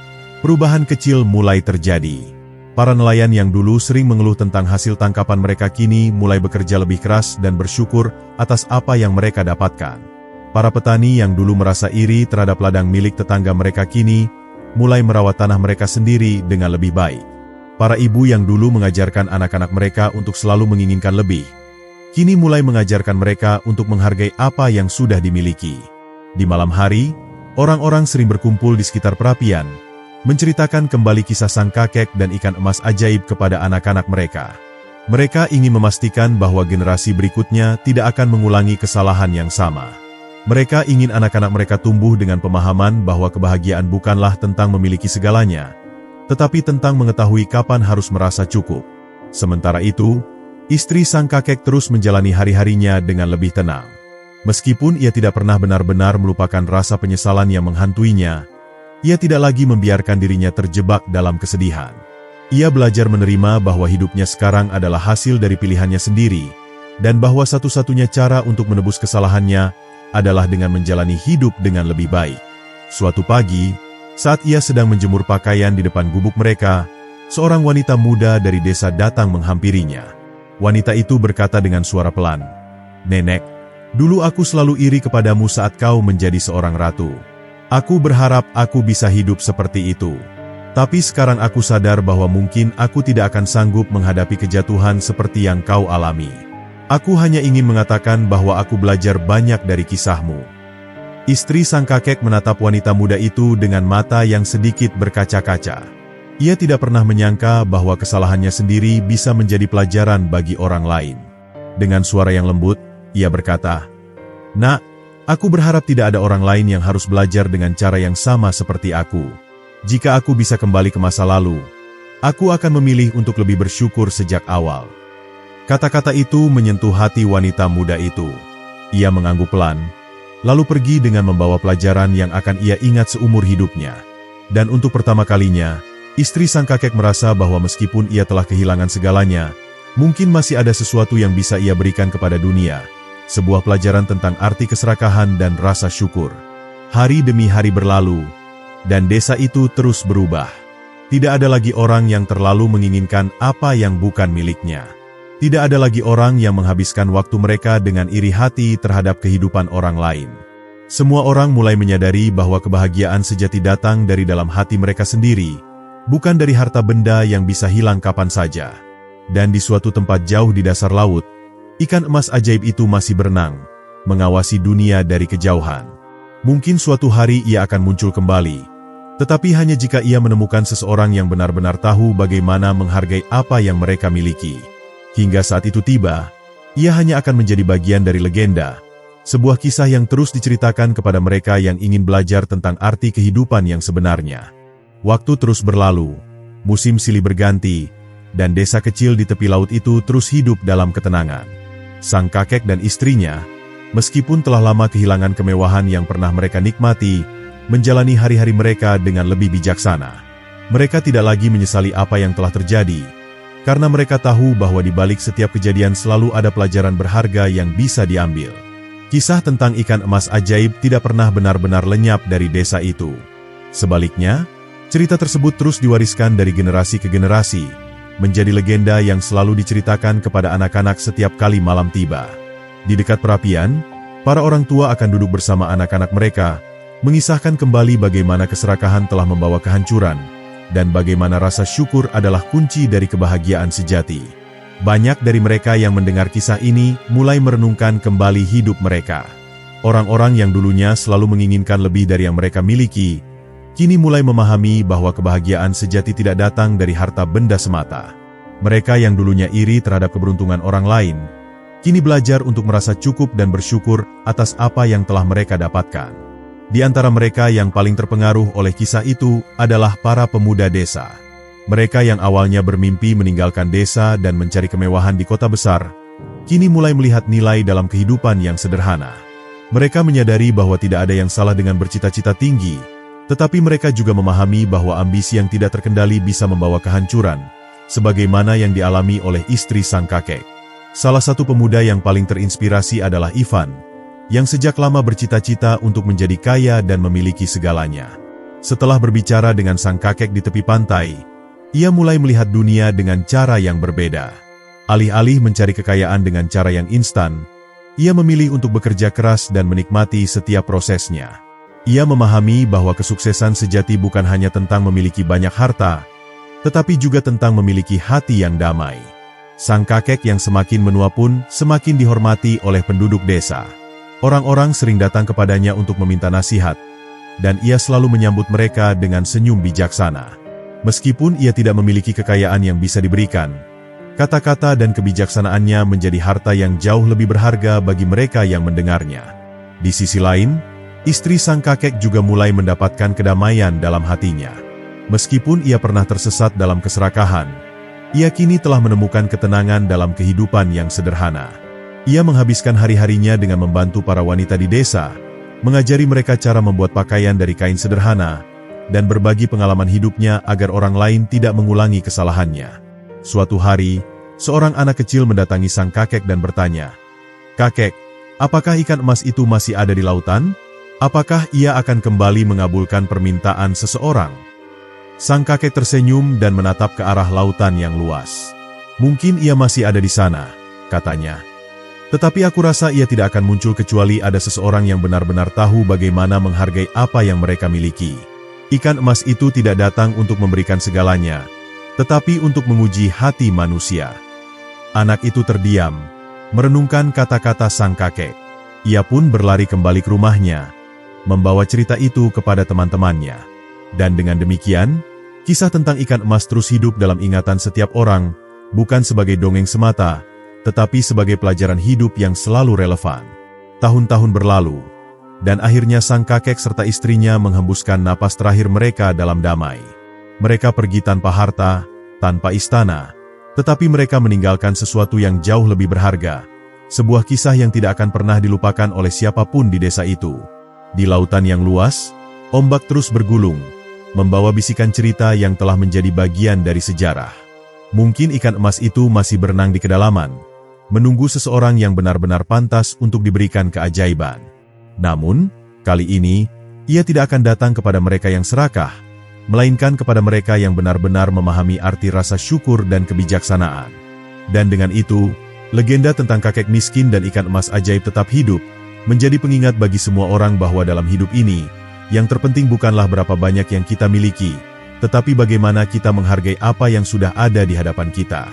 perubahan kecil mulai terjadi. Para nelayan yang dulu sering mengeluh tentang hasil tangkapan mereka kini mulai bekerja lebih keras dan bersyukur atas apa yang mereka dapatkan. Para petani yang dulu merasa iri terhadap ladang milik tetangga mereka kini mulai merawat tanah mereka sendiri dengan lebih baik. Para ibu yang dulu mengajarkan anak-anak mereka untuk selalu menginginkan lebih, kini mulai mengajarkan mereka untuk menghargai apa yang sudah dimiliki. Di malam hari, orang-orang sering berkumpul di sekitar perapian, menceritakan kembali kisah sang kakek dan ikan emas ajaib kepada anak-anak mereka. Mereka ingin memastikan bahwa generasi berikutnya tidak akan mengulangi kesalahan yang sama. Mereka ingin anak-anak mereka tumbuh dengan pemahaman bahwa kebahagiaan bukanlah tentang memiliki segalanya, tetapi tentang mengetahui kapan harus merasa cukup. Sementara itu, Istri sang kakek terus menjalani hari-harinya dengan lebih tenang. Meskipun ia tidak pernah benar-benar melupakan rasa penyesalan yang menghantuinya, ia tidak lagi membiarkan dirinya terjebak dalam kesedihan. Ia belajar menerima bahwa hidupnya sekarang adalah hasil dari pilihannya sendiri, dan bahwa satu-satunya cara untuk menebus kesalahannya adalah dengan menjalani hidup dengan lebih baik. Suatu pagi, saat ia sedang menjemur pakaian di depan gubuk mereka, seorang wanita muda dari desa datang menghampirinya. Wanita itu berkata dengan suara pelan, "Nenek, dulu aku selalu iri kepadamu saat kau menjadi seorang ratu. Aku berharap aku bisa hidup seperti itu. Tapi sekarang aku sadar bahwa mungkin aku tidak akan sanggup menghadapi kejatuhan seperti yang kau alami. Aku hanya ingin mengatakan bahwa aku belajar banyak dari kisahmu." Istri sang kakek menatap wanita muda itu dengan mata yang sedikit berkaca-kaca. Ia tidak pernah menyangka bahwa kesalahannya sendiri bisa menjadi pelajaran bagi orang lain. Dengan suara yang lembut, ia berkata, "Nak, aku berharap tidak ada orang lain yang harus belajar dengan cara yang sama seperti aku. Jika aku bisa kembali ke masa lalu, aku akan memilih untuk lebih bersyukur sejak awal." Kata-kata itu menyentuh hati wanita muda itu. Ia mengangguk pelan, lalu pergi dengan membawa pelajaran yang akan ia ingat seumur hidupnya. Dan untuk pertama kalinya, istri sang kakek merasa bahwa meskipun ia telah kehilangan segalanya, mungkin masih ada sesuatu yang bisa ia berikan kepada dunia. Sebuah pelajaran tentang arti keserakahan dan rasa syukur. Hari demi hari berlalu, dan desa itu terus berubah. Tidak ada lagi orang yang terlalu menginginkan apa yang bukan miliknya. Tidak ada lagi orang yang menghabiskan waktu mereka dengan iri hati terhadap kehidupan orang lain. Semua orang mulai menyadari bahwa kebahagiaan sejati datang dari dalam hati mereka sendiri, bukan dari harta benda yang bisa hilang kapan saja. Dan di suatu tempat jauh di dasar laut, ikan emas ajaib itu masih berenang, mengawasi dunia dari kejauhan. Mungkin suatu hari ia akan muncul kembali, tetapi hanya jika ia menemukan seseorang yang benar-benar tahu bagaimana menghargai apa yang mereka miliki. Hingga saat itu tiba, ia hanya akan menjadi bagian dari legenda, sebuah kisah yang terus diceritakan kepada mereka yang ingin belajar tentang arti kehidupan yang sebenarnya. Waktu terus berlalu, musim silih berganti, dan desa kecil di tepi laut itu terus hidup dalam ketenangan. Sang kakek dan istrinya, meskipun telah lama kehilangan kemewahan yang pernah mereka nikmati, menjalani hari-hari mereka dengan lebih bijaksana. Mereka tidak lagi menyesali apa yang telah terjadi, karena mereka tahu bahwa di balik setiap kejadian selalu ada pelajaran berharga yang bisa diambil. Kisah tentang ikan emas ajaib tidak pernah benar-benar lenyap dari desa itu. Sebaliknya, cerita tersebut terus diwariskan dari generasi ke generasi, menjadi legenda yang selalu diceritakan kepada anak-anak setiap kali malam tiba. Di dekat perapian, para orang tua akan duduk bersama anak-anak mereka, mengisahkan kembali bagaimana keserakahan telah membawa kehancuran, dan bagaimana rasa syukur adalah kunci dari kebahagiaan sejati. Banyak dari mereka yang mendengar kisah ini mulai merenungkan kembali hidup mereka. Orang-orang yang dulunya selalu menginginkan lebih dari yang mereka miliki, kini mulai memahami bahwa kebahagiaan sejati tidak datang dari harta benda semata. Mereka yang dulunya iri terhadap keberuntungan orang lain, kini belajar untuk merasa cukup dan bersyukur atas apa yang telah mereka dapatkan. Di antara mereka yang paling terpengaruh oleh kisah itu adalah para pemuda desa. Mereka yang awalnya bermimpi meninggalkan desa dan mencari kemewahan di kota besar, kini mulai melihat nilai dalam kehidupan yang sederhana. Mereka menyadari bahwa tidak ada yang salah dengan bercita-cita tinggi, tetapi mereka juga memahami bahwa ambisi yang tidak terkendali bisa membawa kehancuran, sebagaimana yang dialami oleh istri sang kakek. Salah satu pemuda yang paling terinspirasi adalah Ivan, yang sejak lama bercita-cita untuk menjadi kaya dan memiliki segalanya. Setelah berbicara dengan sang kakek di tepi pantai, ia mulai melihat dunia dengan cara yang berbeda. Alih-alih mencari kekayaan dengan cara yang instan, ia memilih untuk bekerja keras dan menikmati setiap prosesnya. Ia memahami bahwa kesuksesan sejati bukan hanya tentang memiliki banyak harta, tetapi juga tentang memiliki hati yang damai. Sang kakek yang semakin menua pun semakin dihormati oleh penduduk desa. Orang-orang sering datang kepadanya untuk meminta nasihat, dan ia selalu menyambut mereka dengan senyum bijaksana. Meskipun ia tidak memiliki kekayaan yang bisa diberikan, kata-kata dan kebijaksanaannya menjadi harta yang jauh lebih berharga bagi mereka yang mendengarnya. Di sisi lain, istri sang kakek juga mulai mendapatkan kedamaian dalam hatinya. Meskipun ia pernah tersesat dalam keserakahan, Ia kini telah menemukan ketenangan dalam kehidupan yang sederhana. Ia menghabiskan hari-harinya dengan membantu para wanita di desa, mengajari mereka cara membuat pakaian dari kain sederhana, dan berbagi pengalaman hidupnya agar orang lain tidak mengulangi kesalahannya. Suatu hari, seorang anak kecil mendatangi sang kakek dan bertanya, "Kakek, apakah ikan emas itu masih ada di lautan? Apakah ia akan kembali mengabulkan permintaan seseorang?" Sang kakek tersenyum dan menatap ke arah lautan yang luas. "Mungkin ia masih ada di sana," katanya. "Tetapi aku rasa ia tidak akan muncul kecuali ada seseorang yang benar-benar tahu bagaimana menghargai apa yang mereka miliki. Ikan emas itu tidak datang untuk memberikan segalanya, tetapi untuk menguji hati manusia." Anak itu terdiam, merenungkan kata-kata sang kakek. Ia pun berlari kembali ke rumahnya, membawa cerita itu kepada teman-temannya. Dan dengan demikian, kisah tentang ikan emas terus hidup dalam ingatan setiap orang, bukan sebagai dongeng semata, tetapi sebagai pelajaran hidup yang selalu relevan. Tahun-tahun berlalu, dan akhirnya sang kakek serta istrinya menghembuskan napas terakhir mereka dalam damai. Mereka pergi tanpa harta, tanpa istana, tetapi mereka meninggalkan sesuatu yang jauh lebih berharga, sebuah kisah yang tidak akan pernah dilupakan oleh siapapun di desa itu. Di lautan yang luas, ombak terus bergulung, membawa bisikan cerita yang telah menjadi bagian dari sejarah. Mungkin ikan emas itu masih berenang di kedalaman, menunggu seseorang yang benar-benar pantas untuk diberikan keajaiban. Namun, kali ini, ia tidak akan datang kepada mereka yang serakah, melainkan kepada mereka yang benar-benar memahami arti rasa syukur dan kebijaksanaan. Dan dengan itu, legenda tentang kakek miskin dan ikan emas ajaib tetap hidup, menjadi pengingat bagi semua orang bahwa dalam hidup ini, yang terpenting bukanlah berapa banyak yang kita miliki, tetapi bagaimana kita menghargai apa yang sudah ada di hadapan kita.